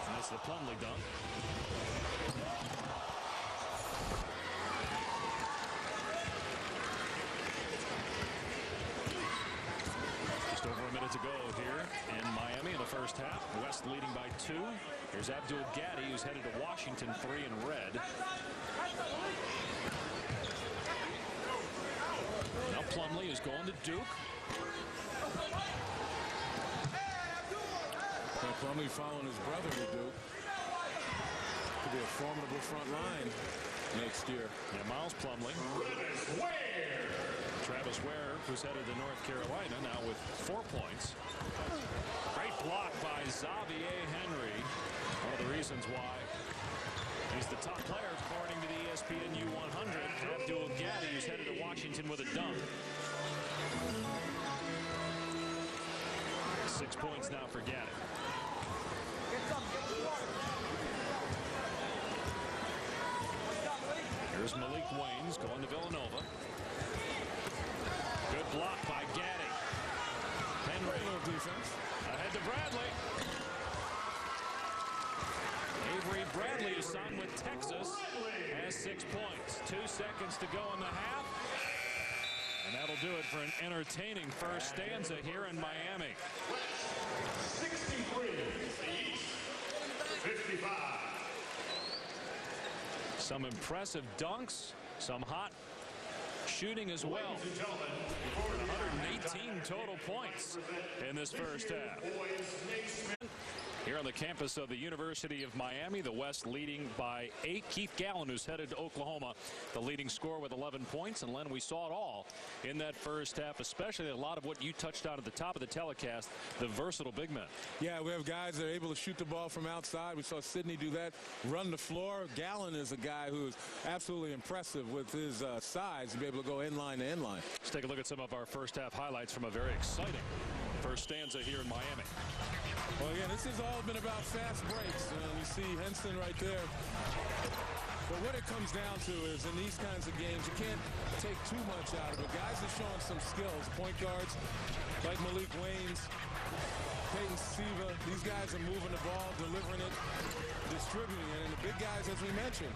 And that's the Plumlee dunk. Just over a minute to go here in Miami in the first half. West leading by 2. Here's Abdul Gaddy, who's headed to Washington, 3 in red. Now Plumlee is going to Duke. Plumlee following his brother to Duke. Could be a formidable front line next year. Yeah, Miles Plumlee. Travis Ware, who's headed to North Carolina now with 4 points. Great block by Xavier Henry. One of the reasons why he's the top player according to the ESPN U100. Abdul Gaddy, who's headed to Washington with a dunk. 6 points now for Gaddy. Here's Malik Waynes going to Villanova. Good block by Gaddy. Henry. Defense. Ahead to Bradley. Avery Bradley is signed with Texas. Has 6 points. 2 seconds to go in the half. And that'll do it for an entertaining first stanza here in Miami. 63, the East, 55. Some impressive dunks, some hot shooting as well. 118 total points in this first half. Here on the campus of the University of Miami, the West leading by 8. Keith Gallen, who's headed to Oklahoma, the leading scorer with 11 points. And Len, we saw it all in that first half, especially a lot of what you touched on at the top of the telecast, the versatile big men. Yeah, we have guys that are able to shoot the ball from outside. We saw Sidney do that, run the floor. Gallen is a guy who is absolutely impressive with his size to be able to go inline to inline. Let's take a look at some of our first half highlights from a very exciting first stanza here in Miami. Well, again, this has all been about fast breaks. You see Henson right there. But what it comes down to is in these kinds of games, you can't take too much out of it. Guys are showing some skills. Point guards like Malik Waynes, Peyton Siva. These guys are moving the ball, delivering it, distributing it. And the big guys, as we mentioned,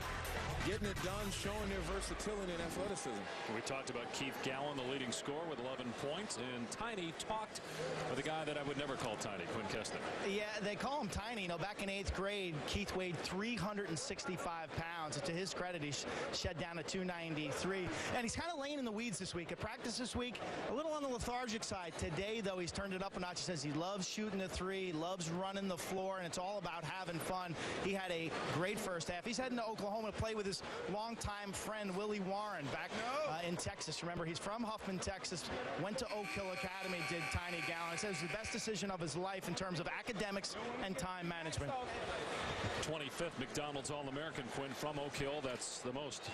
getting it done, showing their versatility and athleticism. We talked about Keith Gallen, the leading scorer with 11 points, and Tiny talked with a guy that I would never call Tiny, Quinn Kessler. Yeah, they call him Tiny. You know, back in 8th grade, Keith weighed 365 pounds. And to his credit, he shed down to 293. And he's kind of laying in the weeds this week. At practice this week, a little on the lethargic side. Today, though, he's turned it up a notch. He says he loves shooting the three, loves running the floor, and it's all about having fun. He had a great first half. He's heading to Oklahoma to play with his longtime friend Willie Warren back in Texas. Remember, he's from Huffman, Texas, went to Oak Hill Academy, did Tiny Gallen. It says the best decision of his life in terms of academics and time management. 25th McDonald's All-American, Quinn, from Oak Hill. That's the most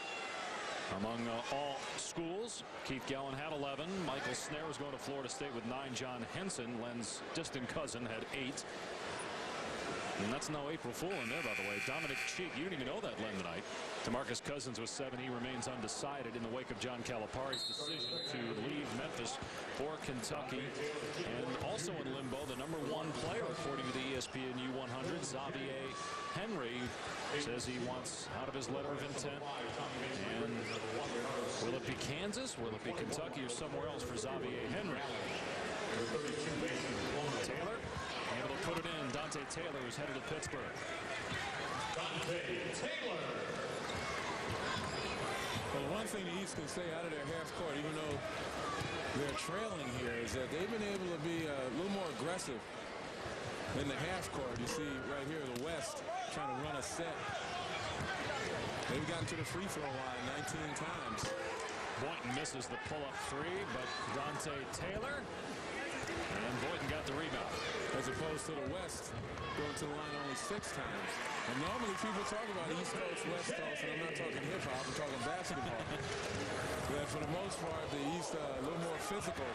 among all schools. Keith Gallen had 11. Michael Snare was going to Florida State with 9. John Henson, Len's distant cousin, had 8. And that's no April Fool in there, by the way. Dominic Cheek, you didn't even know that, Len, tonight. DeMarcus Cousins with 7. He remains undecided in the wake of John Calipari's decision to leave Memphis for Kentucky. And also in limbo, the #1 player, according to the ESPN U100, Xavier Henry, says he wants out of his letter of intent. And will it be Kansas? Will it be Kentucky or somewhere else for Xavier Henry? Taylor able to put it in. Dante Taylor is headed to Pittsburgh. Dante Taylor. Well, one thing the East can say out of their half court, even though they're trailing here, is that they've been able to be a little more aggressive in the half court. You see right here, the West trying to run a set. They've gotten to the free throw line 19 times. Boynton misses the pull-up 3, but Dante Taylor, and Boynton got the rebound. As opposed to the West going to the line only 6 times. And normally people talk about East Coast, West Coast, and I'm not talking hip-hop, I'm talking basketball. But for the most part, the East a little more physical.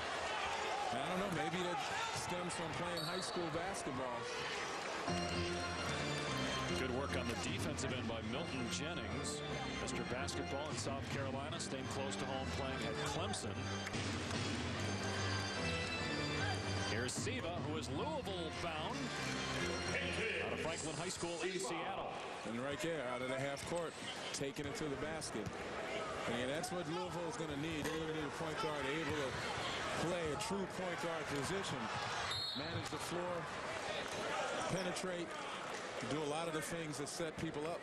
And I don't know, maybe that stems from playing high school basketball. Good work on the defensive end by Milton Jennings. Mr. Basketball in South Carolina, staying close to home, playing at Clemson. Here's Siva, who is Louisville bound, out of Franklin High School in Seattle. And right there, out of the half court, taking it to the basket. And that's what Louisville is going to need. They're going to need a point guard able to play a true point guard position. manage the floor, penetrate, do a lot of the things that set people up.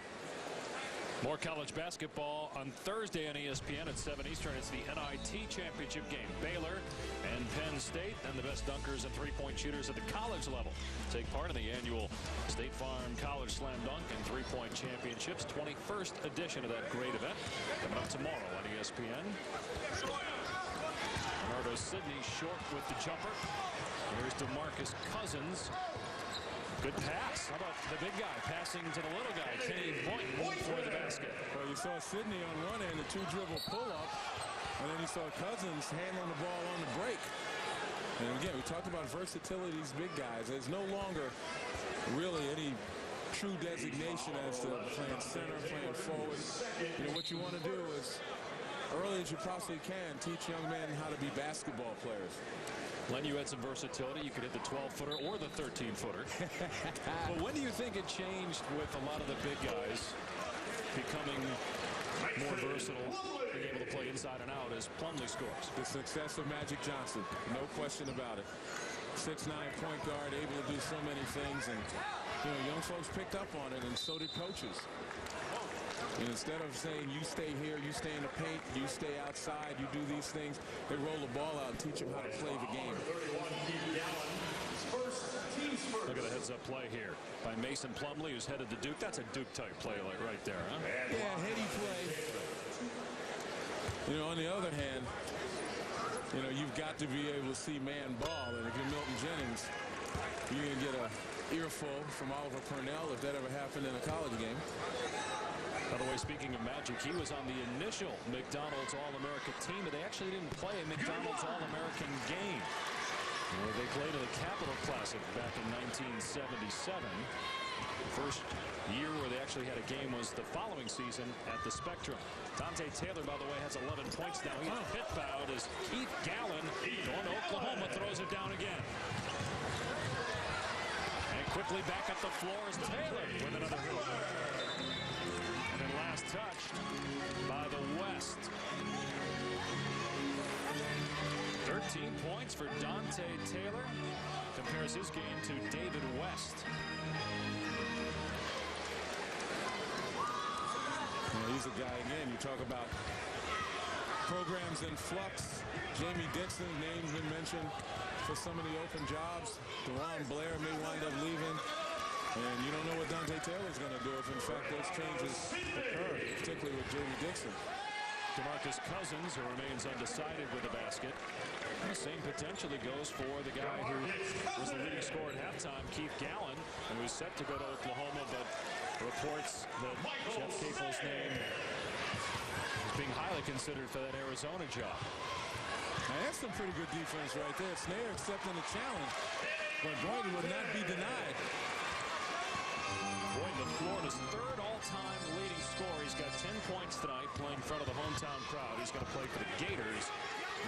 More college basketball on Thursday on ESPN at 7 Eastern. It's the NIT championship game. Baylor and Penn State, and the best dunkers and three-point shooters at the college level take part in the annual State Farm College Slam Dunk and three-point championships. 21st edition of that great event coming up tomorrow on ESPN. Bernardo Sidney short with the jumper. Here's DeMarcus Cousins. Good pass. How about the big guy passing to the little guy? Kenny Boynton for the basket. Well, you saw Sidney on one end, a two-dribble pull-up, and then you saw Cousins handling the ball on the break. And again, we talked about versatility of these big guys. There's no longer really any true designation as to playing center, playing forward. You know, what you want to do is, early as you possibly can, teach young men how to be basketball players. Len, you had some versatility. You could hit the 12-footer or the 13-footer. But when do you think it changed with a lot of the big guys becoming more versatile, being able to play inside and out as Plumlee scores? The success of Magic Johnson, no question about it. 6'9" point guard, able to do so many things, and you know, young folks picked up on it, and so did coaches. And instead of saying, you stay here, you stay in the paint, you stay outside, you do these things, they roll the ball out and teach them how to play the game. Look at the heads-up play here by Mason Plumlee, who's headed to Duke. That's a Duke-type play like right there, huh? Yeah, heady play. You know, on the other hand, you know, you've got to be able to see man ball. And if you're Milton Jennings, you're going to get an earful from Oliver Purnell if that ever happened in a college game. By the way, speaking of Magic, he was on the initial McDonald's All-America team, but they actually didn't play a McDonald's All-American game. They played in the Capital Classic back in 1977. The first year where they actually had a game was the following season at the Spectrum. Dante Taylor, by the way, has 11 points now. He's pit fouled as Keith Gallen, going to Oklahoma, throws it down again. And quickly back up the floor is Taylor with another hoop. And then last touched by the West. 13 points for Dante Taylor. Compares his game to David West. He's a guy, again, you talk about programs in flux. Jamie Dixon's name's been mentioned for some of the open jobs. DeJuan Blair may wind up leaving. And you don't know what Dante Taylor's going to do if, in fact, those changes occur, particularly with Jamie Dixon. DeMarcus Cousins, who remains undecided with the basket. And the same potentially goes for the guy who was the leading scorer at halftime, Keith Gallen, and was set to go to Oklahoma, but reports that Jeff Capel's name is being highly considered for that Arizona job. Now, that's some pretty good defense right there. Snair accepting the challenge, but Boynton would not be denied. Boynton, Florida's third all-time leading scorer. He's got 10 points tonight, playing in front of the hometown crowd. He's going to play for the Gators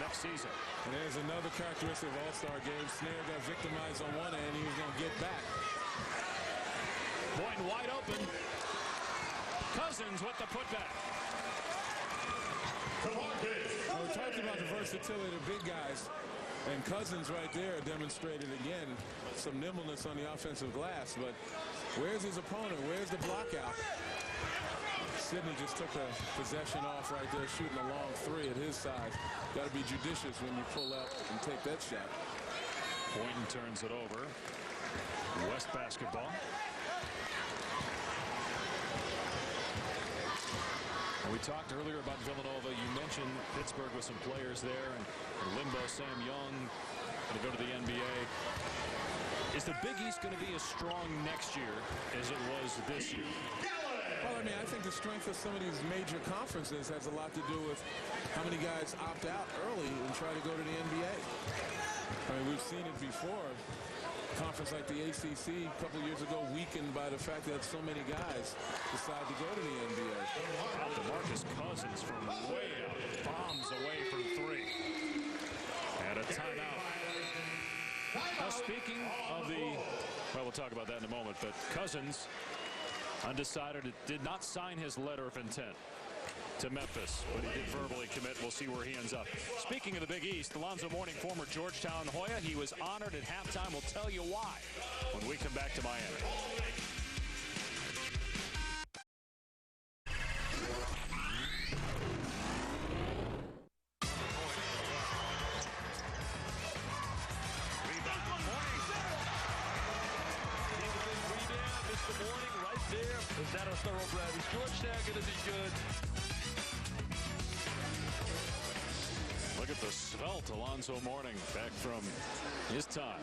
next season. And there's another characteristic of All-Star games. Snair got victimized on one end. He was going to get back. Boynton wide open. Cousins with the putback. Well, we talked about the versatility of the big guys. And Cousins right there demonstrated again some nimbleness on the offensive glass. But where's his opponent? Where's the block out? Sidney just took a possession off right there, shooting a long three at his size. Got to be judicious when you pull up and take that shot. Boynton turns it over. West basketball. We talked earlier about Villanova. You mentioned Pittsburgh with some players there, and Limbo, Sam Young, going to go to the NBA. Is the Big East going to be as strong next year as it was this year? Well, I mean, I think the strength of some of these major conferences has a lot to do with how many guys opt out early and try to go to the NBA. I mean, we've seen it before. Conference like the ACC a couple years ago weakened by the fact that so many guys decide to go to the NBA. Out DeMarcus Cousins from way out. Bombs away from three. And a timeout. Now, speaking of the, well, we'll talk about that in a moment, but Cousins, undecided, did not sign his letter of intent. to Memphis, but he did verbally commit. We'll see where he ends up. Speaking of the Big East, Alonzo Mourning, former Georgetown Hoya, he was honored at halftime. We'll tell you why when we come back to Miami. Is that a thoroughbred? Is Georgetown going to be good? Look at the svelte Alonzo Mourning back from his time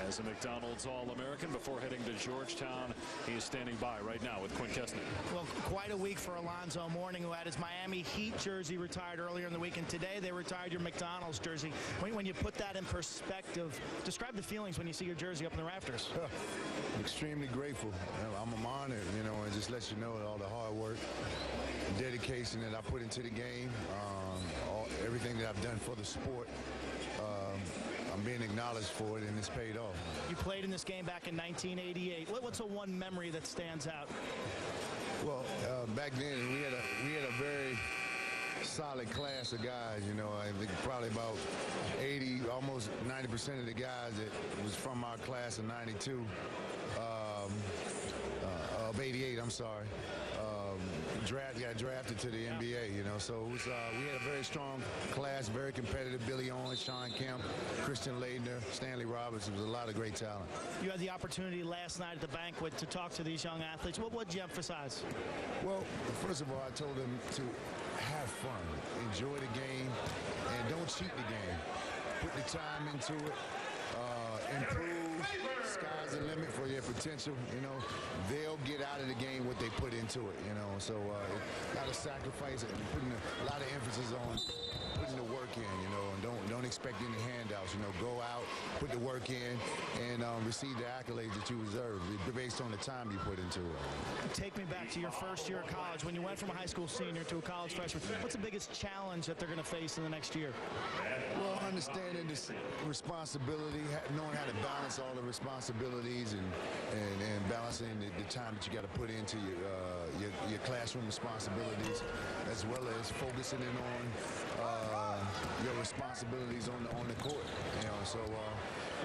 as a McDonald's All-American before heading to Georgetown. He is standing by right now with Quinn Kessner. Well, quite a week for Alonzo Mourning, who had his Miami Heat jersey retired earlier in the week, and today they retired your McDonald's jersey. When you put that in perspective, describe the feelings when you see your jersey up in the rafters. Extremely grateful. I'm honored, and just let you know all the hard work, dedication that I put into the game, everything that I've done for the sport. I'm being acknowledged for it, and it's paid off. You played in this game back in 1988. What's a one memory that stands out? Well, back then we had a very solid class of guys. I think probably about 80, almost 90% of the guys that was from our class of 92, of 88. I'm sorry. Got drafted to the NBA, so it was, we had a very strong class, very competitive. Billy Owens, Sean Kemp, Christian Laettner, Stanley Roberts. It was a lot of great talent. You had the opportunity last night at the banquet to talk to these young athletes. What did you emphasize? Well, first of all, I told them to have fun, enjoy the game, and don't cheat the game. Put the time into it, improve. Sky's the limit for their potential. They'll get out of the game what they put into it. So a lot of sacrifice and putting a lot of emphasis on putting the work in. And don't expect any handouts. Go out, put the work in, and receive the accolades that you deserve based on the time you put into it. Take me back to your first year of college when you went from a high school senior to a college freshman. What's the biggest challenge that they're going to face in the next year? Well, understanding this responsibility, knowing how to balance all the responsibilities and balancing the time that you got to put into your classroom responsibilities, as well as focusing in on your responsibilities on the court. So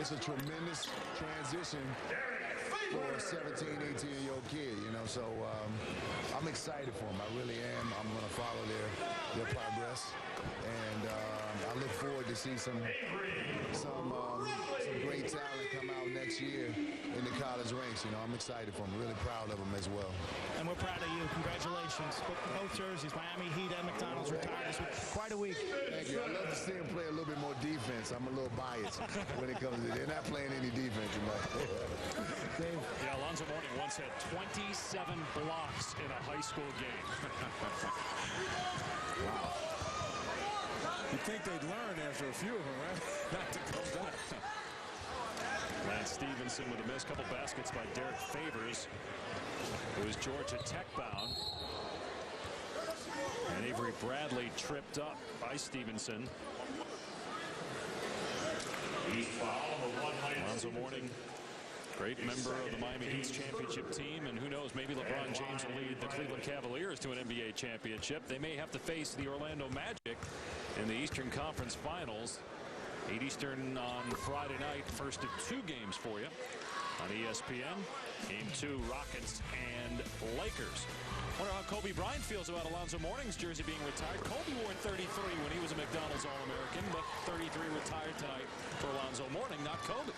it's a tremendous transition for a 17, 18-year-old kid. So I'm excited for them. I really am. I'm going to follow their progress, and I look forward to see some great talent come out next year in the college ranks. I'm excited for them. Really proud of them as well. And we're proud of you. Congratulations. Both jerseys, Miami Heat and McDonald's retired this week. Quite a week. Thank you. I'd love to see them play a little bit more defense. I'm a little biased when it comes to it. They're not playing any defense, Dave. Yeah, Alonzo Mourning once had 27 blocks in a high school game. Wow. You'd think they'd learn after a few of them, right? Not to come back. Lance Stevenson with a miss. Couple baskets by Derrick Favors, who is Georgia Tech bound. And Avery Bradley tripped up by Stevenson. Alonzo Mourning, great member of the Miami Heat's championship team, and who knows, maybe LeBron James will lead the Cleveland Cavaliers to an NBA championship. They may have to face the Orlando Magic in the Eastern Conference Finals. 8 Eastern on Friday night. First of 2 games for you on ESPN. Game 2, Rockets and Lakers. Wonder how Kobe Bryant feels about Alonzo Mourning's jersey being retired. Kobe wore 33 when he was a McDonald's All-American, but 33 retired tonight for Alonzo Mourning, not Kobe.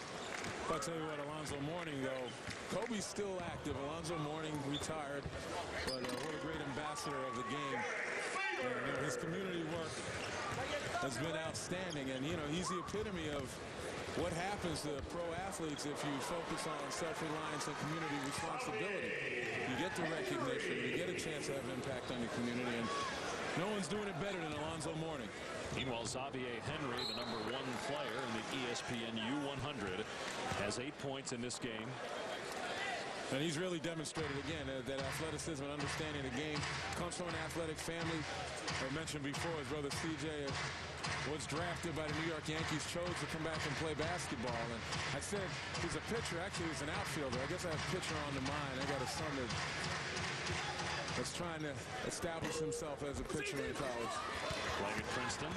I'll tell you what, Alonzo Mourning, though, Kobe's still active. Alonzo Mourning retired, but what a great ambassador of the game. His community work has been outstanding, and he's the epitome of what happens to pro athletes if you focus on self-reliance and community responsibility. You get the recognition, you get a chance to have impact on your community, and no one's doing it better than Alonzo Mourning. Meanwhile, Xavier Henry, the #1 player in the ESPN U100, has 8 points in this game. And he's really demonstrated again that athleticism and understanding the game comes from an athletic family. I mentioned before, his brother CJ was drafted by the New York Yankees, chose to come back and play basketball. And I said he's a pitcher. Actually, he's an outfielder. I guess I have pitcher on the mind. I got a son that is trying to establish himself as a pitcher in college. Playing at Princeton.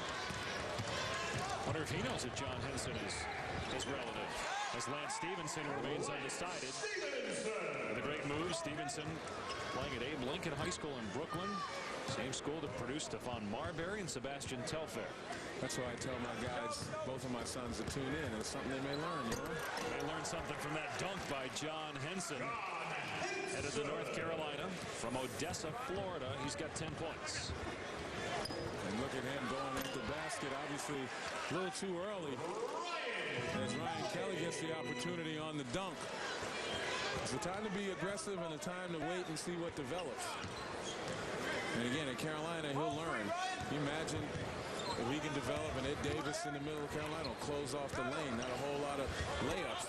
Wonder if he knows that John Henson is his relative. As Lance Stevenson remains undecided. With a great move, Stevenson playing at Abe Lincoln High School in Brooklyn. Same school that produced Stephon Marbury and Sebastian Telfair. That's why I tell my guys, both of my sons, to tune in. It's something they may learn, you know? They learned something from that dunk by John Henson. Headed to North Carolina from Odessa, Florida. He's got 10 points. And look at him going at the basket. Obviously, a little too early. As Ryan Kelly gets the opportunity on the dunk. It's a time to be aggressive and a time to wait and see what develops. And again, at Carolina, he'll learn. Can you imagine if he can develop an Ed Davis in the middle of Carolina, close off the lane, not a whole lot of layups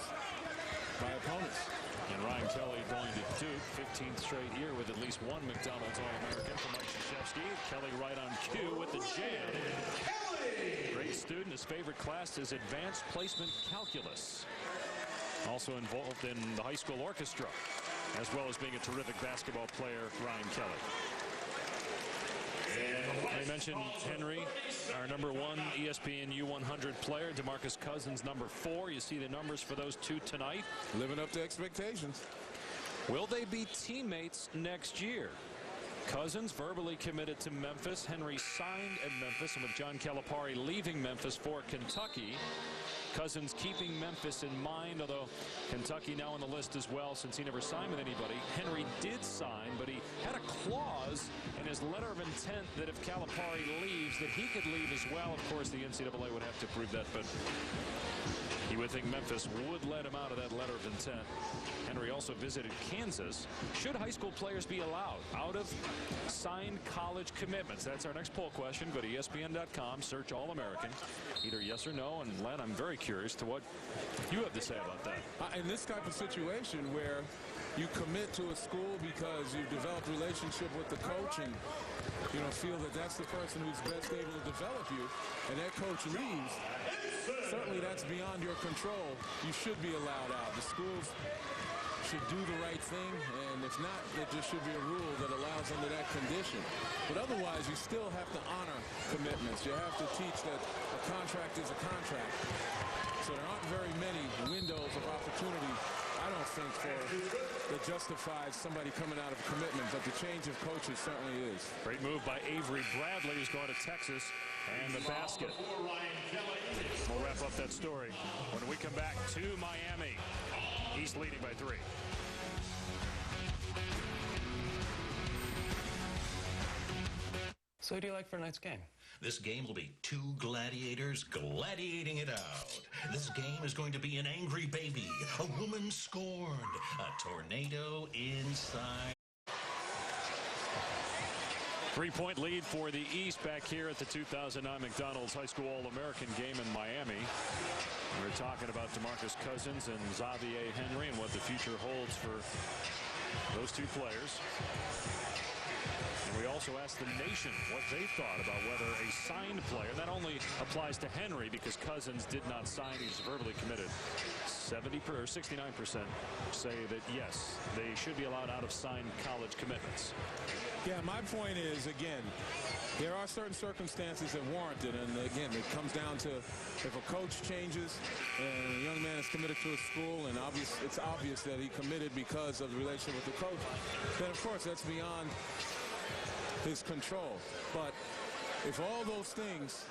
by opponents. And Ryan Kelly going to Duke, 15th straight year with at least one McDonald's All-American for Mike Krzyzewski. Kelly right on cue with the jam. Great student. His favorite class is Advanced Placement Calculus. Also involved in the high school orchestra, as well as being a terrific basketball player, Ryan Kelly. I mentioned Henry, our #1 ESPN U100 player. DeMarcus Cousins, #4. You see the numbers for those two tonight. Living up to expectations. Will they be teammates next year? Cousins verbally committed to Memphis. Henry signed at Memphis, and with John Calipari leaving Memphis for Kentucky, Cousins keeping Memphis in mind, although Kentucky now on the list as well since he never signed with anybody. Henry did sign, but he had a clause in his letter of intent that if Calipari leaves, that he could leave as well. Of course, the NCAA would have to prove that, but he would think Memphis would let him out of that letter of intent. Henry also visited Kansas. Should high school players be allowed out of signed college commitments? That's our next poll question. Go to ESPN.com, search All-American. Either yes or no. And Len, I'm very curious to what you have to say about that. In this type of situation where you commit to a school because you've developed a relationship with the coach and feel that that's the person who's best able to develop you, and that coach leaves, certainly that's beyond your control. You should be allowed out. The schools should do the right thing, and if not, there just should be a rule that allows under that condition. But otherwise, you still have to honor commitments. You have to teach that a contract is a contract. So there aren't very many windows of opportunity, I don't think, that justifies somebody coming out of commitment, but the change of coaches certainly is. Great move by Avery Bradley, who's going to Texas, and the basket. We'll wrap up that story when we come back to Miami. East leading by 3. So who do you like for tonight's game? This game will be two gladiators gladiating it out. This game is going to be an angry baby, a woman scorned, a tornado inside. 3-point lead for the East back here at the 2009 McDonald's High School All-American game in Miami. We're talking about DeMarcus Cousins and Xavier Henry and what the future holds for those two players. And we also asked the nation what they thought about whether a signed player, that only applies to Henry because Cousins did not sign, he's verbally committed. 69% say that yes, they should be allowed out of signed college commitments. Yeah, my point is, again, there are certain circumstances that warrant it, and again, it comes down to if a coach changes and a young man is committed to a school and it's obvious that he committed because of the relationship with the coach, then of course that's beyond his control. But if all those things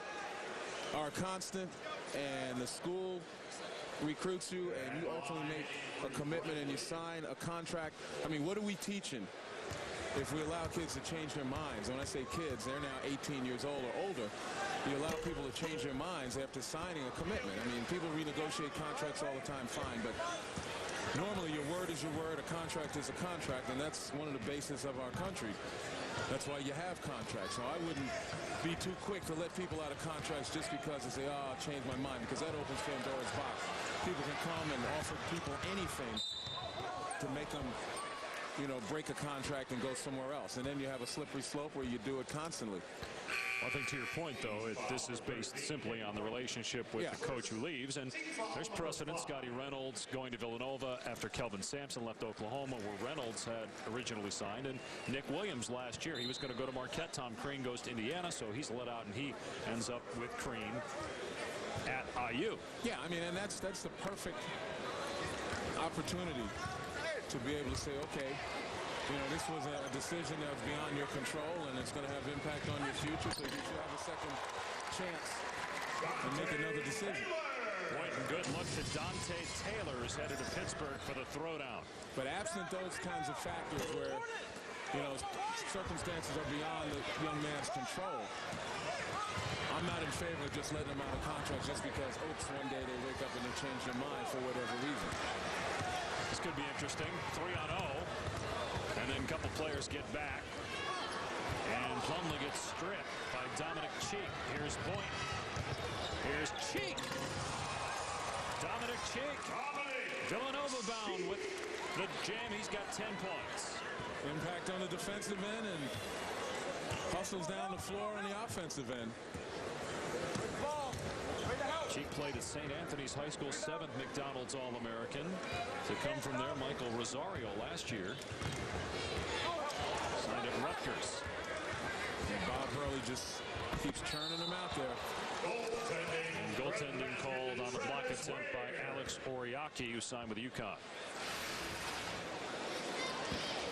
are constant and the school recruits you and you ultimately make a commitment and you sign a contract, I mean, what are we teaching if we allow kids to change their minds? When I say kids, they're now 18 years old or older. You allow people to change their minds after signing a commitment. I mean, people renegotiate contracts all the time, fine, but normally your word is your word, a contract is a contract, and that's one of the bases of our country. That's why you have contracts. So I wouldn't be too quick to let people out of contracts just because they say, oh, I'll change my mind, because that opens Pandora's box. People can come and offer people anything to make them you know, break a contract and go somewhere else. And then you have a slippery slope where you do it constantly. Well, I think to your point, though, this is based simply on the relationship with the coach who leaves. And there's precedent. Scotty Reynolds going to Villanova after Kelvin Sampson left Oklahoma, where Reynolds had originally signed. And Nick Williams last year, he was going to go to Marquette. Tom Crean goes to Indiana, so he's let out, and he ends up with Crean at IU. Yeah, I mean, and that's the perfect opportunity to be able to say, okay, you know, this was a decision that was beyond your control, and it's going to have impact on your future, so you should have a second chance and make another decision. Point and good look to Dante Taylor, who's headed to Pittsburgh for the throwdown. But absent those kinds of factors where, you know, circumstances are beyond the young man's control, I'm not in favor of just letting them out of contract just because, oops, one day they wake up and they change their mind for whatever reason. This could be interesting. 3-on-0. And then a couple players get back. And Plumlee gets stripped by Dominic Cheek. Here's Boynton. Here's Cheek. Dominic Cheek. Villanova bound with the jam. He's got 10 points. Impact on the defensive end and hustles down the floor on the offensive end. Cheek played at St. Anthony's High School, 7th McDonald's All-American. To come from there, Michael Rosario last year. Signed at Rutgers. And Bob Hurley just keeps churning them out there. And goaltending called on the block attempt by Alex Oriaki, who signed with UConn.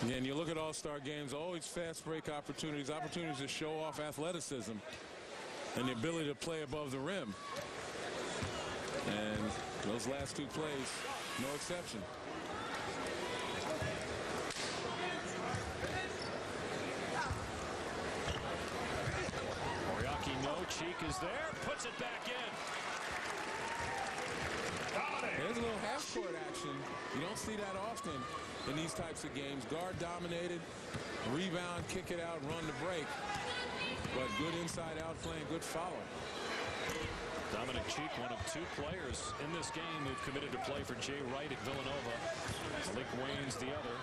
Yeah, and you look at all-star games, always fast break opportunities to show off athleticism and the ability to play above the rim. And those last two plays, no exception. Oriaki, no. Cheek is there. Puts it back in. There's a little half-court action. You don't see that often in these types of games. Guard dominated, rebound, kick it out, run the break. But good inside-out playing, good follow. Dominic Cheek, one of 2 players in this game who've committed to play for Jay Wright at Villanova. Malik Wayne's the other.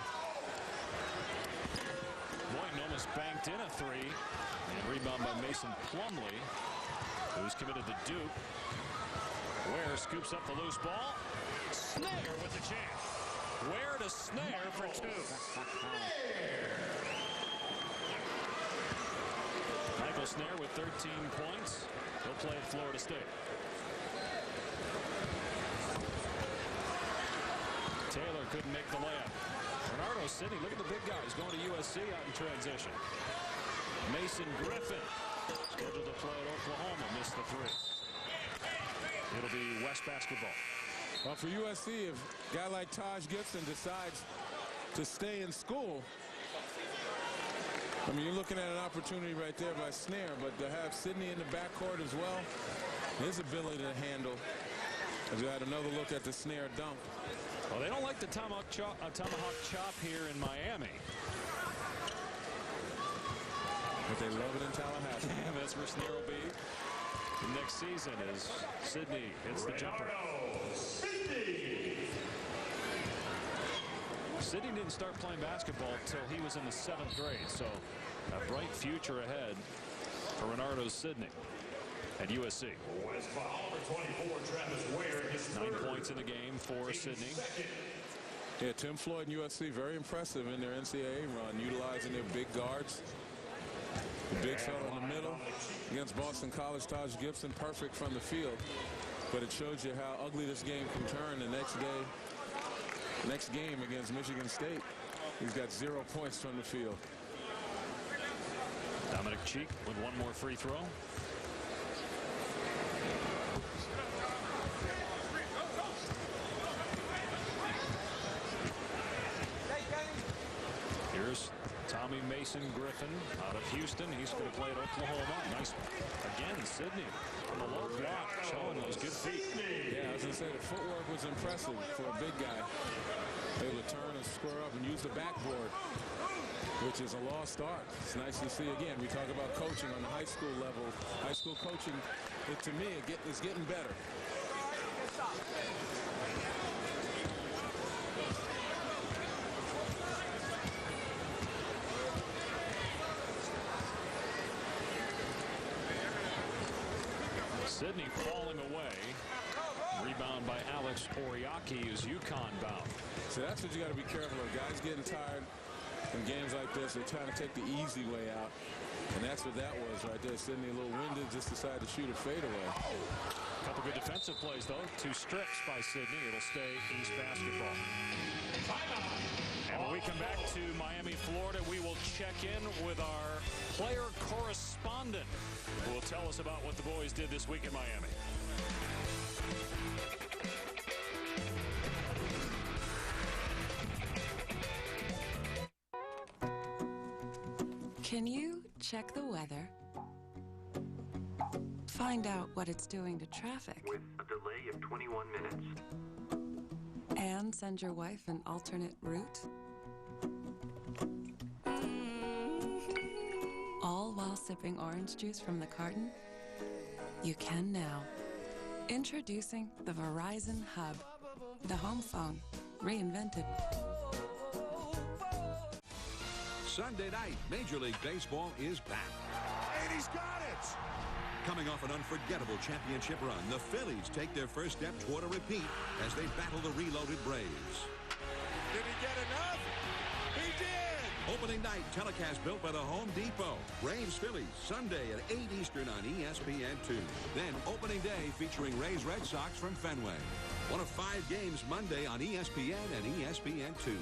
Boynton almost banked in a 3. And rebound by Mason Plumlee, who's committed to Duke. Ware scoops up the loose ball. Snare with the chance. Ware to Snare for 2. Michael Snare with 13 points. He'll play at Florida State. Taylor couldn't make the layup. Bernardo Sidney, look at the big guy. He's going to USC out in transition. Mason Griffin, scheduled to play at Oklahoma, missed the 3. It'll be West basketball. Well, for USC, if a guy like Taj Gibson decides to stay in school, I mean, you're looking at an opportunity right there by Snare, but to have Sidney in the backcourt as well, his ability to handle. As we had another look at the Snare dunk. Well, they don't like the tomahawk chop here in Miami. But they love it in Tallahassee. And that's where Snare will be the next season as Sidney hits the jumper. Sidney didn't start playing basketball until he was in the 7th grade, so a bright future ahead for Renardo Sidney at USC. 9 points in the game for Sidney. Yeah, Tim Floyd and USC, very impressive in their NCAA run, utilizing their big guards. The big fellow in the middle against Boston College, Taj Gibson, perfect from the field. But it shows you how ugly this game can turn the next day. Next game against Michigan State, he's got 0 points from the field. Dominic Cheek with 1 more free throw. Here's Tommy Mason Griffin out of Houston. He's going to play at Oklahoma. Nice. Again, Sidney on the low block, showing those good feet. Yeah, I was going to say the footwork was impressive for a big guy. Able to turn and square up and use the backboard, which is a lost art. It's nice to see again. We talk about coaching on the high school level. High school coaching, to me, is getting better. Sidney falling away. Rebound by Alex Oriaki is UConn bound. So that's what you got to be careful of. Guys getting tired in games like this. They're trying to take the easy way out. And that's what that was right there. Sidney a little winded, just decided to shoot a fadeaway. Couple good defensive plays, though. 2 strips by Sidney. It'll stay East basketball. And when we come back to Miami, Florida, we will check in with our player correspondent, who will tell us about what the boys did this week in Miami. Can you check the weather? Find out what it's doing to traffic. With a delay of 21 minutes. And send your wife an alternate route? All while sipping orange juice from the carton? You can now. Introducing the Verizon Hub. The home phone, reinvented. Sunday night, Major League Baseball is back. And he's got it! Coming off an unforgettable championship run, the Phillies take their first step toward a repeat as they battle the reloaded Braves. Did he get enough? He did! Opening night telecast built by the Home Depot. Braves-Phillies, Sunday at 8 Eastern on ESPN2. Then opening day featuring Rays-Red Sox from Fenway. One of 5 games Monday on ESPN and ESPN2.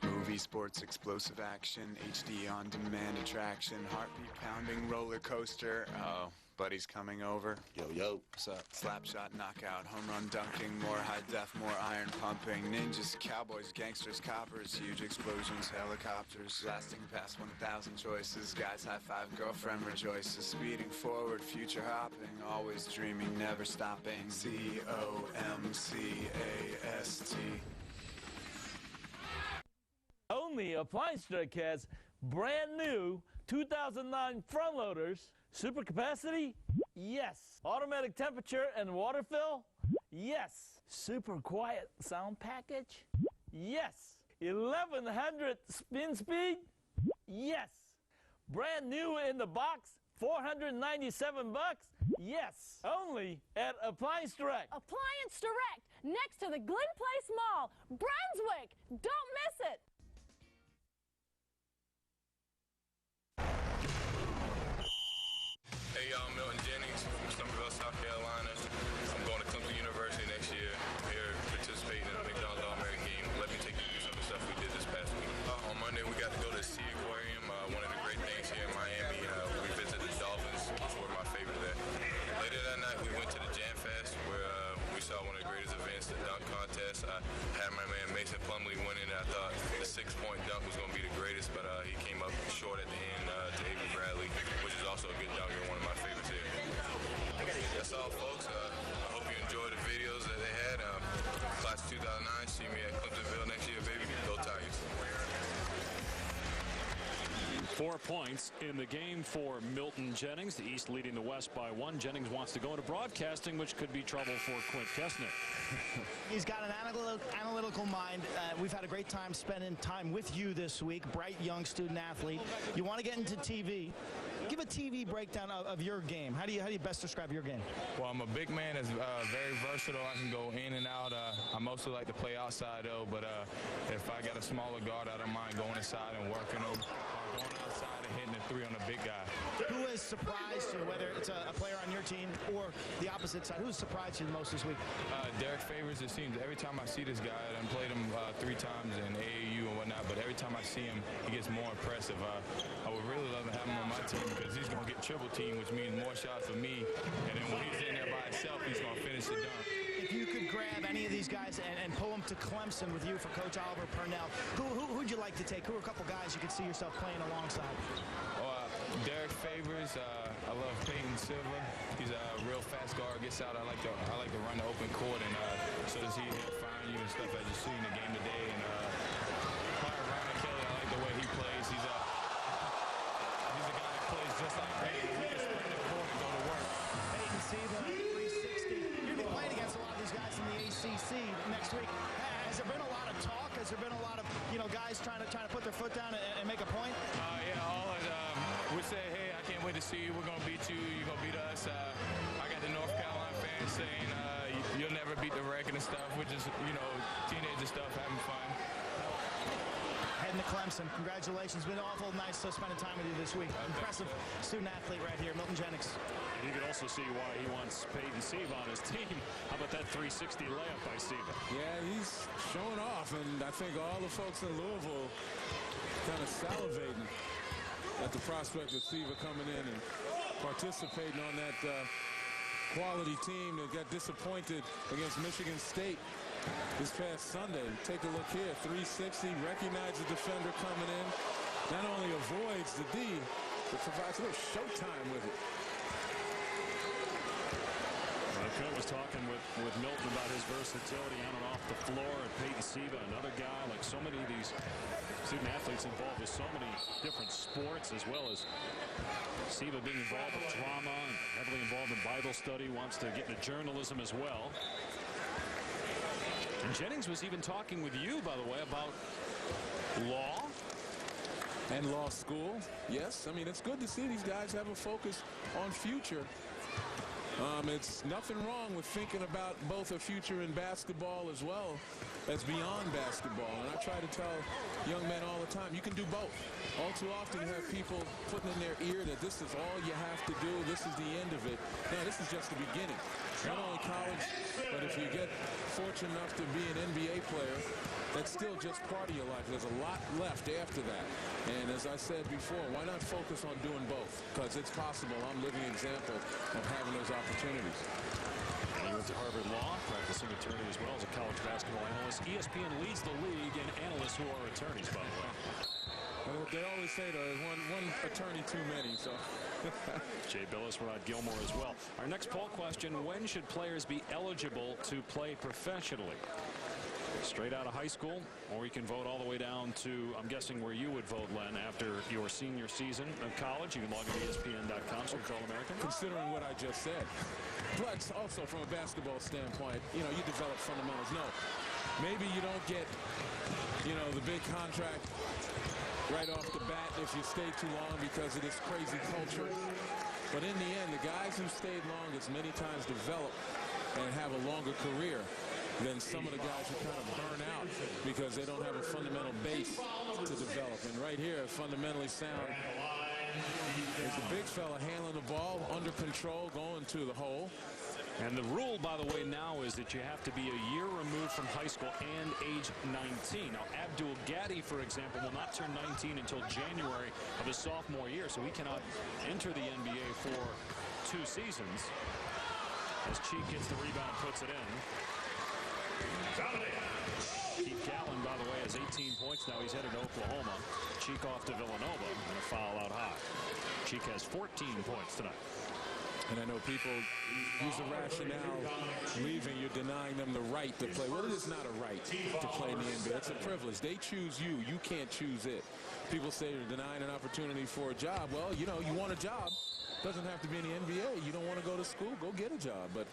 Movie, sports, explosive action, HD on-demand attraction, heartbeat pounding roller coaster. Oh, buddy's coming over. Yo, yo. What's up? Slap shot, knockout, home run dunking, more high def, more iron pumping, ninjas, cowboys, gangsters, coppers, huge explosions, helicopters, blasting past 1,000 choices, guys high five, girlfriend rejoices, speeding forward, future hopping, always dreaming, never stopping. COMCAST. Only Appliance Direct has brand new 2009 front loaders. Super capacity? Yes. Automatic temperature and water fill? Yes. Super quiet sound package? Yes. 1100 spin speed? Yes. Brand new in the box, $497? Yes. Only at Appliance Direct. Appliance Direct, next to the Glen Place Mall, Brunswick. Don't miss it. Hey y'all, Milton Jennings from Somerville, South Carolina. I'm going to Clemson University next year. I'm here participating in a McDonald's All-American game. Let me take you through some of the stuff we did this past week. On Monday, we got to go to the Sea Aquarium, one of the great things here in Miami. We visited the Dolphins, which were my favorite there. Later that night, we went to the Jam Fest, where we saw one of the greatest events, the dunk contest. I had my man Mason Plumlee winning. I thought the 6-point dunk was going to be the greatest, but he came up short at the end to Avery Bradley, which is also a good dunk and one of my favorites here. That's all, folks. I hope you enjoyed the videos that they had. Class 2009, see me at Clemsonville next year, baby. Go Tigers. 4 points in the game for Milton Jennings. The East leading the West by 1. Jennings wants to go into broadcasting, which could be trouble for Quint Kessner. He's got an analytical mind. We've had a great time spending time with you this week. Bright young student athlete. You want to get into TV. Give a TV breakdown of your game. How do you best describe your game? Well, I'm a big man that's very versatile. I can go in and out. I mostly like to play outside, though, but if I got a smaller guard, I don't mind going inside and working them. Or going outside and hitting the 3 on the big guy. Who has surprised you, whether it's a player on your team or the opposite side? Who's surprised you the most this week? Derrick Favors. It seems every time I see this guy, I've played him 3 times in AAU and whatnot, but every time I see him, he gets more impressive. I would really love to have him on my team because he's going to get triple team, which means more shots for me. And then when he's in there by himself, he's going to finish the dunk. If you could grab any of these guys and pull them to Clemson with you for Coach Oliver Purnell, who'd you like to take? Who are a couple guys you could see yourself playing alongside? Derrick Favors. I love Peyton Silva. He's a real fast guard. Gets out. I like to run the open court, and so does he. He'll find you and stuff as you see in the game today. And Ryan Kelly. I like the way he plays. He's a guy that plays just like me. He can sprint the court and go to work. Peyton Silva, 360. You're going to be playing against a lot of these guys in the ACC next week. Has there been a lot of talk? Has there been a lot of guys trying to put their foot down and make a point? We say, hey, I can't wait to see you. We're going to beat you. You're going to beat us. I got the North Carolina fans saying you'll never beat the record and stuff, which is, teenager stuff, having fun. Heading to Clemson. Congratulations. It's been awful nice spending time with you this week. Impressive student athlete right here, Milton Jennings. You can also see why he wants Peyton Siva on his team. How about that 360 layup by Siva? Yeah, he's showing off, and I think all the folks in Louisville kind of salivating at the prospect of Siva coming in and participating on that quality team that got disappointed against Michigan State this past Sunday. Take a look here, 360, recognize the defender coming in, not only avoids the D, but provides a little showtime with it. Coach was talking with Milton about his versatility on and off the floor, and Peyton Siva, another guy, like so many of these student athletes involved with so many different sports, as well as Siva being involved with drama and heavily involved in Bible study, wants to get into journalism as well. And Jennings was even talking with you, by the way, about law. And law school, yes. I mean, it's good to see these guys have a focus on future. It's nothing wrong with thinking about both a future in basketball as well as beyond basketball. And I try to tell young men all the time, you can do both. All too often you have people putting in their ear that this is all you have to do, this is the end of it. No, this is just the beginning. Not only college, but if you get fortunate enough to be an NBA player, that's still just part of your life. There's a lot left after that. And as I said before, why not focus on doing both? Because it's possible. I'm a living example of having those opportunities. He went to Harvard Law, practicing attorney as well as a college basketball analyst. ESPN leads the league in analysts who are attorneys, by the way. Well, they always say there's one attorney too many. So Jay Billis, Rod Gilmore as well. Our next poll question, when should players be eligible to play professionally? Straight out of high school, or you can vote all the way down to, I'm guessing, where you would vote, Len, after your senior season of college. You can log into ESPN.com, so All-American. Considering what I just said. But also from a basketball standpoint, you develop fundamentals. No, maybe you don't get, the big contract right off the bat if you stay too long because of this crazy culture. But in the end, the guys who stayed longest many times develop and have a longer career than some of the guys who kind of burn out because they don't have a fundamental base to develop. And right here, fundamentally sound is the big fella handling the ball, under control, going to the hole. And the rule, by the way, now is that you have to be a year removed from high school and age 19. Now, Abdul Gaddy, for example, will not turn 19 until January of his sophomore year, so he cannot enter the NBA for 2 seasons. As Cheek gets the rebound and puts it in. Keith Gallen, by the way, has 18 points now. He's headed to Oklahoma. Cheek off to Villanova and a foul out high. Cheek has 14 points tonight. And I know people use the rationale, leaving, you're denying them the right to play. Well, it is not a right to play in the NBA. It's a privilege. They choose you. You can't choose it. People say you're denying an opportunity for a job. Well, you want a job. Doesn't have to be in the NBA. You don't want to go to school, go get a job. But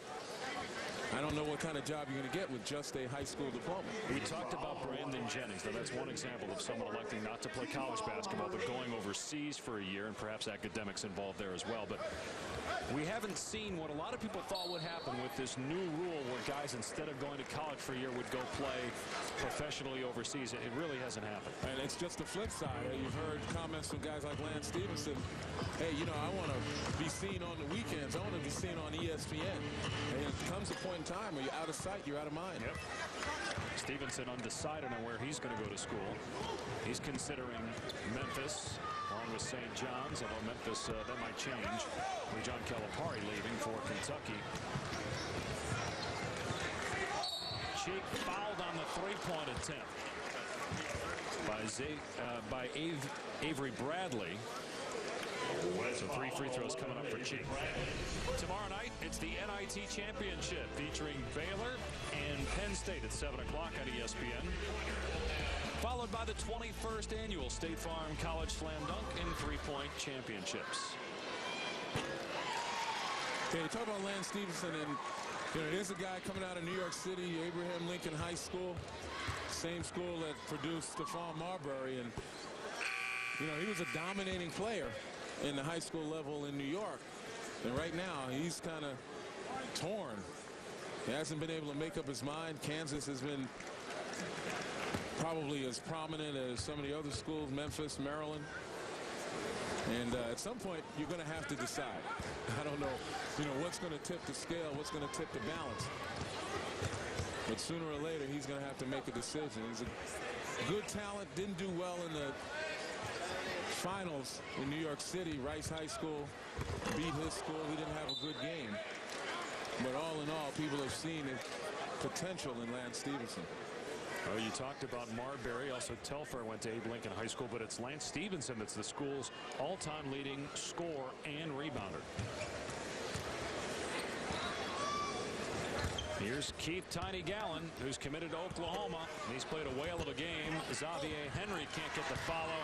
I don't know what kind of job you're going to get with just a high school diploma. We talked about Brandon Jennings. Now, that's one example of someone electing not to play college basketball, but going overseas for a year, and perhaps academics involved there as well. But we haven't seen what a lot of people thought would happen with this new rule where guys, instead of going to college for a year, would go play professionally overseas. It really hasn't happened. And it's just the flip side. You've heard comments from guys like Lance Stevenson. Hey, I want to be seen on the weekends. I want to be seen on ESPN. And it comes a point in time where you're out of sight, you're out of mind. Yep. Stevenson undecided on where he's going to go to school. He's considering Memphis along with St. John's, although Memphis, that might change with John Calipari leaving for Kentucky. Cheek fouled on the three-point attempt by Avery Bradley. So 3 free throws coming up for Cheek. Tomorrow night, it's the NIT Championship featuring Baylor and Penn State at 7 o'clock on ESPN. Followed by the 21st annual State Farm College Slam Dunk and Three-Point Championships. Okay, talk about Lance Stevenson, and there's a guy coming out of New York City, Abraham Lincoln High School. same school that produced Stephon Marbury. And, you know, he was a dominating player in the high school level in New York. And right now, he's kind of torn. He hasn't been able to make up his mind. Kansas has been probably as prominent as some of the other schools, Memphis, Maryland. And at some point, you're going to have to decide. I don't know, what's going to tip the scale, what's going to tip the balance. But sooner or later, he's going to have to make a decision. He's a good talent, didn't do well in the finals in New York City. Rice High School beat his school. He didn't have a good game. But all in all, people have seen the potential in Lance Stevenson. Oh, you talked about Marbury. Also, Telfair went to Abe Lincoln High School, but it's Lance Stevenson that's the school's all-time leading scorer and rebounder. Here's Keith Tiny Gallen, who's committed to Oklahoma. He's played a whale of a game. Xavier Henry can't get the follow.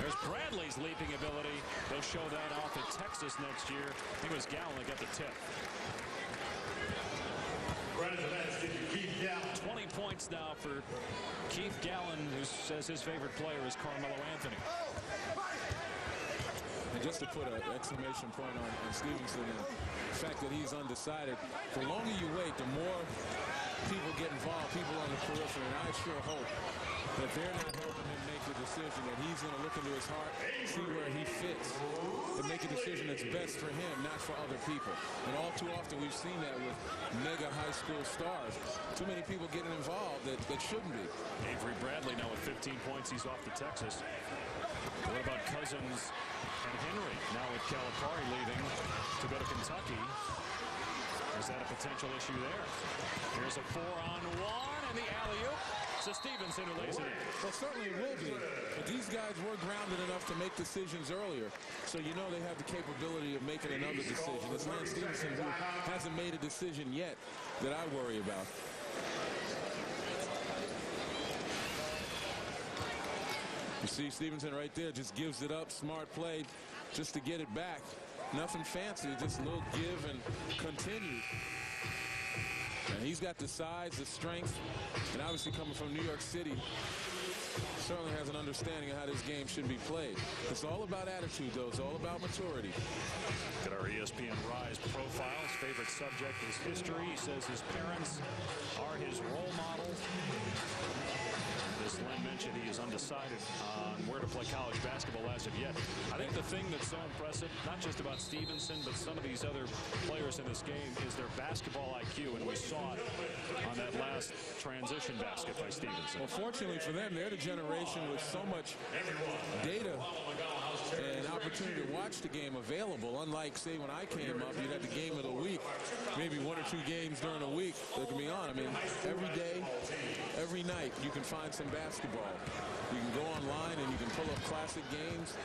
There's Bradley's leaping ability. They'll show that off at Texas next year. I think it was Gallen that got the tip. 20 points now for Keith Gallen, who says his favorite player is Carmelo Anthony. And just to put an exclamation point on Stevenson and the fact that he's undecided, the longer you wait, the more people get involved, people on the periphery. And I sure hope that they're not helping him make the decision, that he's going to look into his heart, see where he fits, and make a decision that's best for him, not for other people. And all too often we've seen that with mega high school stars. Too many people getting involved that shouldn't be. Avery Bradley now with 15 points. He's off to Texas. What about Cousins and Henry? Now with Calipari leaving to go to Kentucky. Is that a potential issue there? Here's a 4-on-1 and the alley-oop. So Stevenson who lays it in. Well, certainly it will be. But these guys were grounded enough to make decisions earlier. So you know they have the capability of making another decision. It's Lance Stevenson who hasn't made a decision yet that I worry about. You see Stevenson right there, just gives it up. Smart play just to get it back. Nothing fancy, just a little give and continue. And he's got the size, the strength, and obviously coming from New York City, certainly has an understanding of how this game should be played. It's all about attitude, though. It's all about maturity. Look at our ESPN Rise profile. His favorite subject is history. He says his parents are his role models. As Len mentioned, he is undecided on where to play college basketball as of yet. I think the thing that's so impressive, not just about Stevenson, but some of these other players in this game, is their basketball IQ, and we saw it on that last transition basket by Stevenson. Well, fortunately for them, they're the generation with so much data and opportunity to watch the game available. Unlike, say, when I came up, you'd have the game of the week, maybe 1 or 2 games during a week that can be on. I mean, every day, every night, you can find some basketball. You can go online and you can pull up classic games.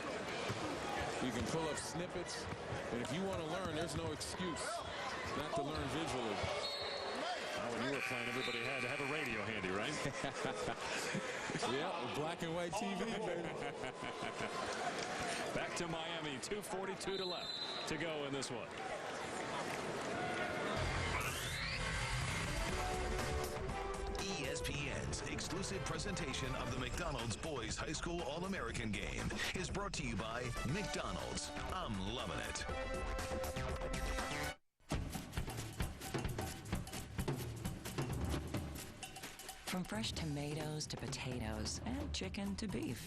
You can pull up snippets. And if you want to learn, there's no excuse not to learn visually. When you were playing, everybody had to have a radio handy, right? Yeah, black and white TV, baby. Back to Miami, 2:42 to left to go in this one. ESPN's exclusive presentation of the McDonald's Boys High School All-American Game is brought to you by McDonald's. I'm loving it. From fresh tomatoes to potatoes and chicken to beef,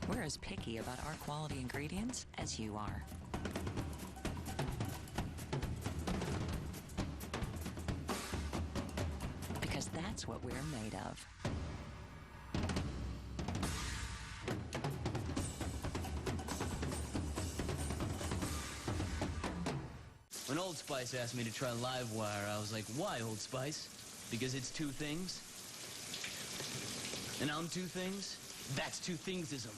we're as picky about our quality ingredients as you are. Because that's what we're made of. When Old Spice asked me to try Livewire, I was like, why Old Spice? Because it's 2 things. And I'm 2 things. That's 2 thingsism.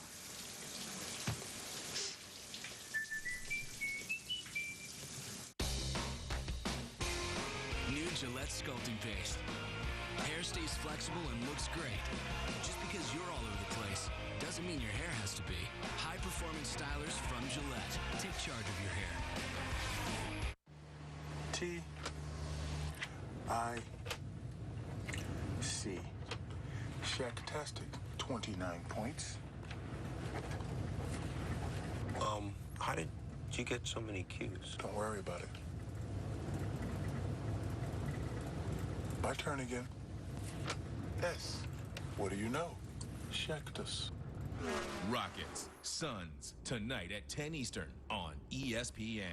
New Gillette Sculpting Paste. Hair stays flexible and looks great. Just because you're all over the place doesn't mean your hair has to be. High-performance stylers from Gillette. Take charge of your hair. T-I-C. Shaq-tastic. 29 points. How did you get so many Qs? Don't worry about it. My turn again. S. What do you know? Shaqtus. Rockets, Suns, tonight at 10 Eastern on ESPN.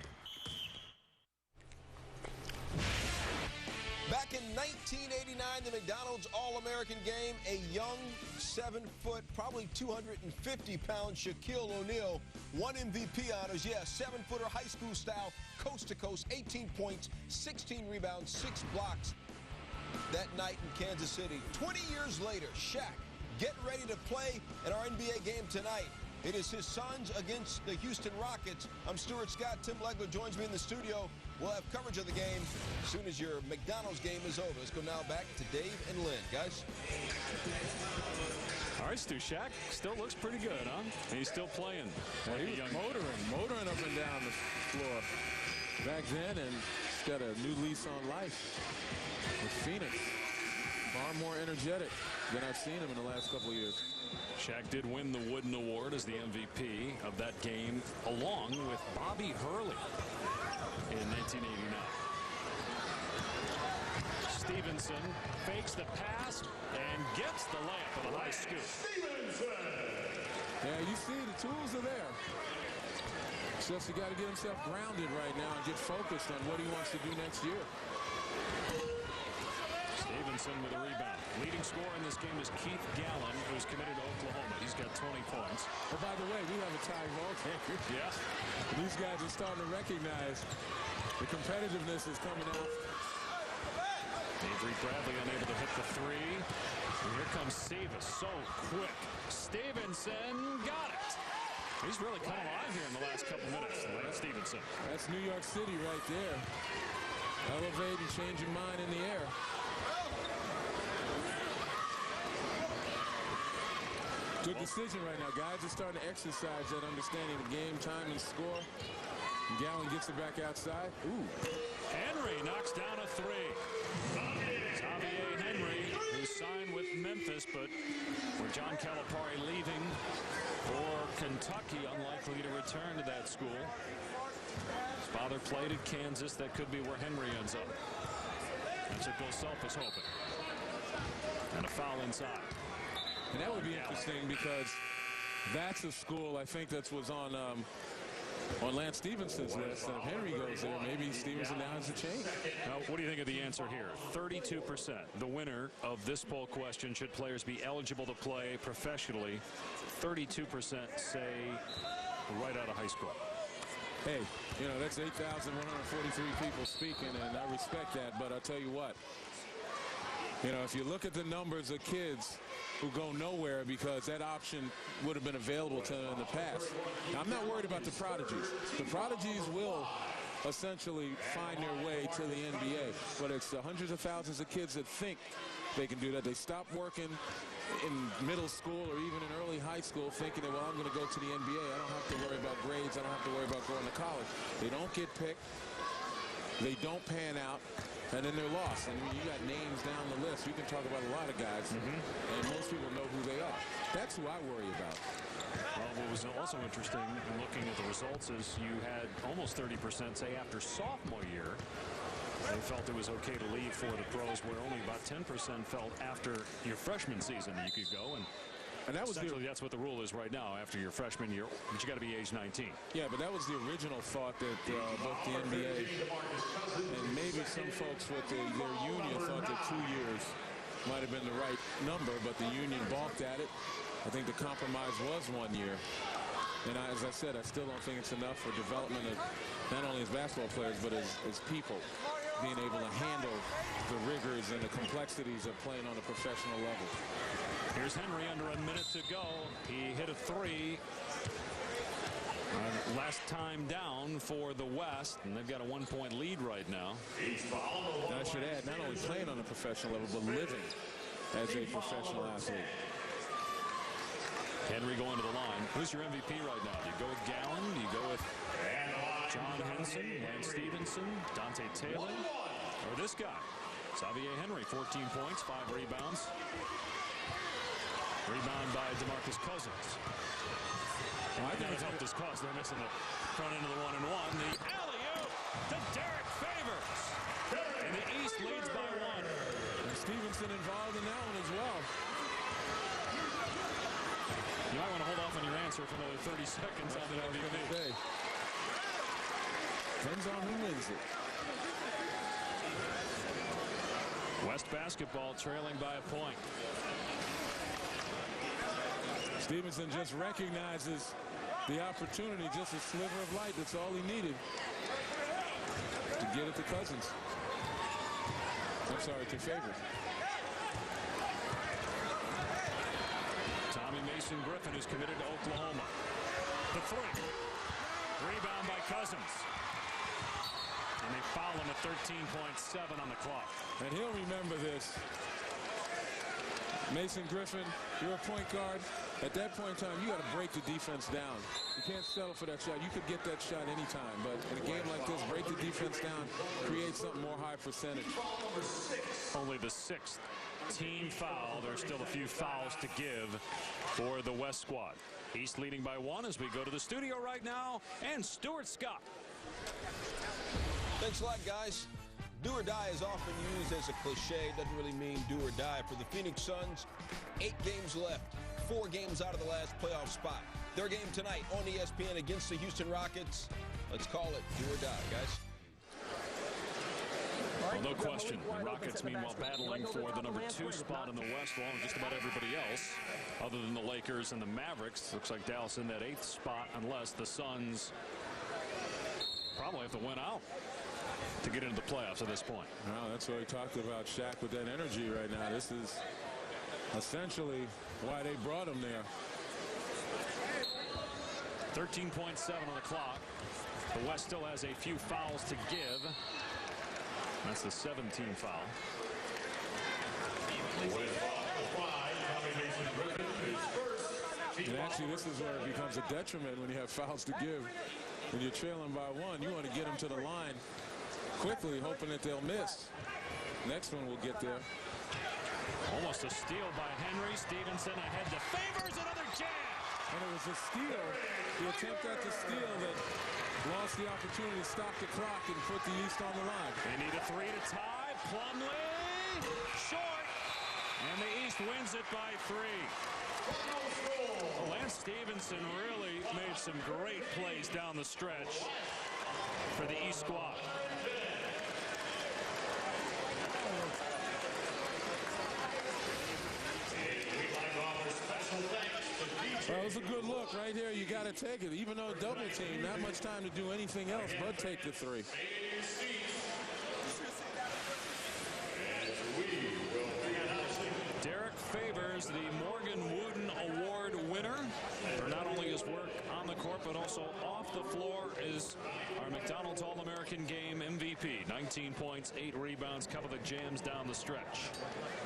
Back in 1989, the McDonald's All-American game, a young 7-foot, probably 250-pound Shaquille O'Neal won MVP honors. Yeah, 7-footer high school style, coast to coast, 18 points, 16 rebounds, 6 blocks that night in Kansas City. 20 years later, Shaq getting ready to play in our NBA game tonight. It is his Suns against the Houston Rockets. I'm Stuart Scott. Tim Legler joins me in the studio. We'll have coverage of the game as soon as your McDonald's game is over. Let's go now back to Dave and Lynn. Guys? All right, Stu, Shaq still looks pretty good, huh? He's still playing. Well, he was motoring up and down the floor back then, and he's got a new lease on life with Phoenix. Far more energetic than I've seen him in the last couple of years. Shaq did win the Wooden Award as the MVP of that game, along with Bobby Hurley in 1989. Stevenson fakes the pass and gets the layup with a high scoop. Yeah, you see the tools are there. It's just he got to get himself grounded right now and get focused on what he wants to do next year. Stevenson with a rebound. Leading scorer in this game is Keith Gallen, who's committed to Oklahoma. He's got 20 points. Oh, by the way, we have a tie ball game. Yeah. These guys are starting to recognize the competitiveness is coming out. Avery Bradley unable to hit the three. And here comes Savas, so quick. Stevenson got it. He's really come alive here in the last couple minutes. Lance Stevenson. That's New York City right there. Elevate and change your mind in the air. Good decision right now. Guys are starting to exercise that understanding of game, time, and score. And Gallen gets it back outside. Ooh. Henry knocks down a three. Xavier Henry, who signed with Memphis, but with John Calipari leaving for Kentucky, unlikely to return to that school. His father played at Kansas. That could be where Henry ends up. That's what Bill Self was hoping. And a foul inside. And that would be interesting because that's a school, I think that's what's on Lance Stevenson's list. And if Henry goes there, maybe Stevenson now has a change. Now, what do you think of the answer here? 32%. The winner of this poll question, should players be eligible to play professionally? 32% say right out of high school. Hey, you know, that's 8,143 people speaking, and I respect that. But I'll tell you what, you know, if you look at the numbers of kids who go nowhere because that option would have been available to them in the past. Now, I'm not worried about the prodigies. The prodigies will essentially find their way to the NBA, but it's the hundreds of thousands of kids that think they can do that. They stop working in middle school or even in early high school thinking that, well, I'm going to go to the NBA. I don't have to worry about grades. I don't have to worry about going to college. They don't get picked. They don't pan out. And then they're lost. And you got names down the list. You can talk about a lot of guys, and most people know who they are. That's who I worry about. Well, what was also interesting in looking at the results is you had almost 30% say after sophomore year they felt it was okay to leave for the pros, where only about 10% felt after your freshman season that you could go. And that was essentially that's what the rule is right now after your freshman year, but you got to be age 19. Yeah, but that was the original thought that both the NBA and maybe some folks with their union thought that 2 years might have been the right number, but the union balked at it. I think the compromise was 1 year. And as I said, I still don't think it's enough for development of not only as basketball players, but as people being able to handle the rigors and the complexities of playing on a professional level. Here's Henry under a minute to go. He hit a three. Last time down for the West, and they've got a 1-point lead right now. I should add, not only playing on a professional level, but living as a professional athlete. Henry going to the line. Who's your MVP right now? Do you go with Gallen? Do you go with John Henson, Lance Stevenson, Dante Taylor, or this guy? Xavier Henry, 14 points, 5 rebounds. Rebound by DeMarcus Cousins. I think it's helped his cause. They're missing the front end of the 1-and-1. The alley-oop to Derrick Favors. And the East leads by 1. And Stevenson involved in that one as well. You might want to hold off on your answer for another 30 seconds on the MVP. Depends on who wins it. West basketball trailing by a point. Stevenson just recognizes the opportunity, just a sliver of light. That's all he needed to get it to Cousins. I'm sorry, to Favors. Tommy Mason Griffin, who's committed to Oklahoma. The 3. Rebound by Cousins. And they foul him at 13.7 on the clock. And he'll remember this. Mason Griffin, you're a point guard. At that point in time, you got to break the defense down. You can't settle for that shot. You could get that shot anytime, but in a game like this, break the defense down, create something more high percentage. Only the 6th team foul. There's still a few fouls to give for the West squad. East leading by 1 as we go to the studio right now, and Stuart Scott. Thanks a lot, guys. Do or die is often used as a cliche. Doesn't really mean do or die. For the Phoenix Suns, 8 games left. 4 games out of the last playoff spot. Their game tonight on ESPN against the Houston Rockets. Let's call it do or die, guys. Well, no question. The Rockets, meanwhile, battling for the number 2 spot in the West, along with just about everybody else, other than the Lakers and the Mavericks. Looks like Dallas in that 8th spot, unless the Suns probably have to win out to get into the playoffs at this point. Well, that's what we talked about, Shaq, with that energy right now. This is essentially why they brought him there. 13.7 on the clock. The West still has a few fouls to give. That's the 17th foul. And actually, this is where it becomes a detriment when you have fouls to give. When you're trailing by 1, you want to get them to the line quickly, hoping that they'll miss. Next one will get there. Almost a steal by Henry. Stevenson ahead to Favors, another jam. And it was a steal, the attempt at the steal that lost the opportunity to stop the clock and put the East on the line. They need a 3 to tie. Plumlee, short. And the East wins it by 3. Well, Lance Stevenson really made some great plays down the stretch for the East squad. Well, it was a good look right here. You got to take it. Even though double team, not much time to do anything else but take the 3. Derrick Favors, the Morgan Wooden Award winner for not only his work on the court but also off the floor, is our McDonald's All-American Game MVP. 19 points, 8 rebounds, couple of jams down the stretch.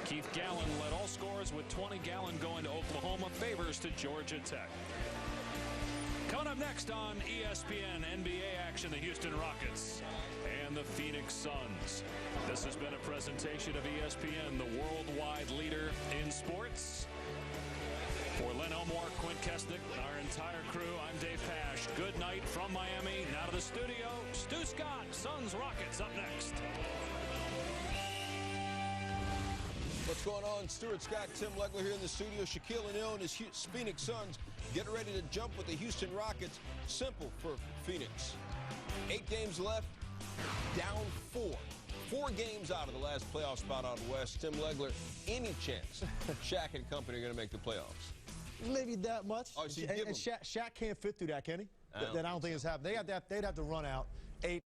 Keith Gallen led all scorers with 20. Gallen going to Oklahoma. Favors to Georgia Tech. Coming up next on ESPN, NBA action, the Houston Rockets and the Phoenix Suns. This has been a presentation of ESPN, the worldwide leader in sports. For Len Elmore, Quint Kesnick, our entire crew, I'm Dave Pash. Good night from Miami. Now to the studio, Stu Scott, Suns Rockets up next. What's going on? Stuart Scott, Tim Legler here in the studio. Shaquille O'Neal and his Phoenix Suns get ready to jump with the Houston Rockets. Simple for Phoenix. 8 games left, down 4. 4 games out of the last playoff spot out west. Tim Legler, any chance Shaq and company are going to make the playoffs? Maybe that much. Oh, so and Shaq can't fit through that, can he? That I don't think it's happening. They'd have to run out 8.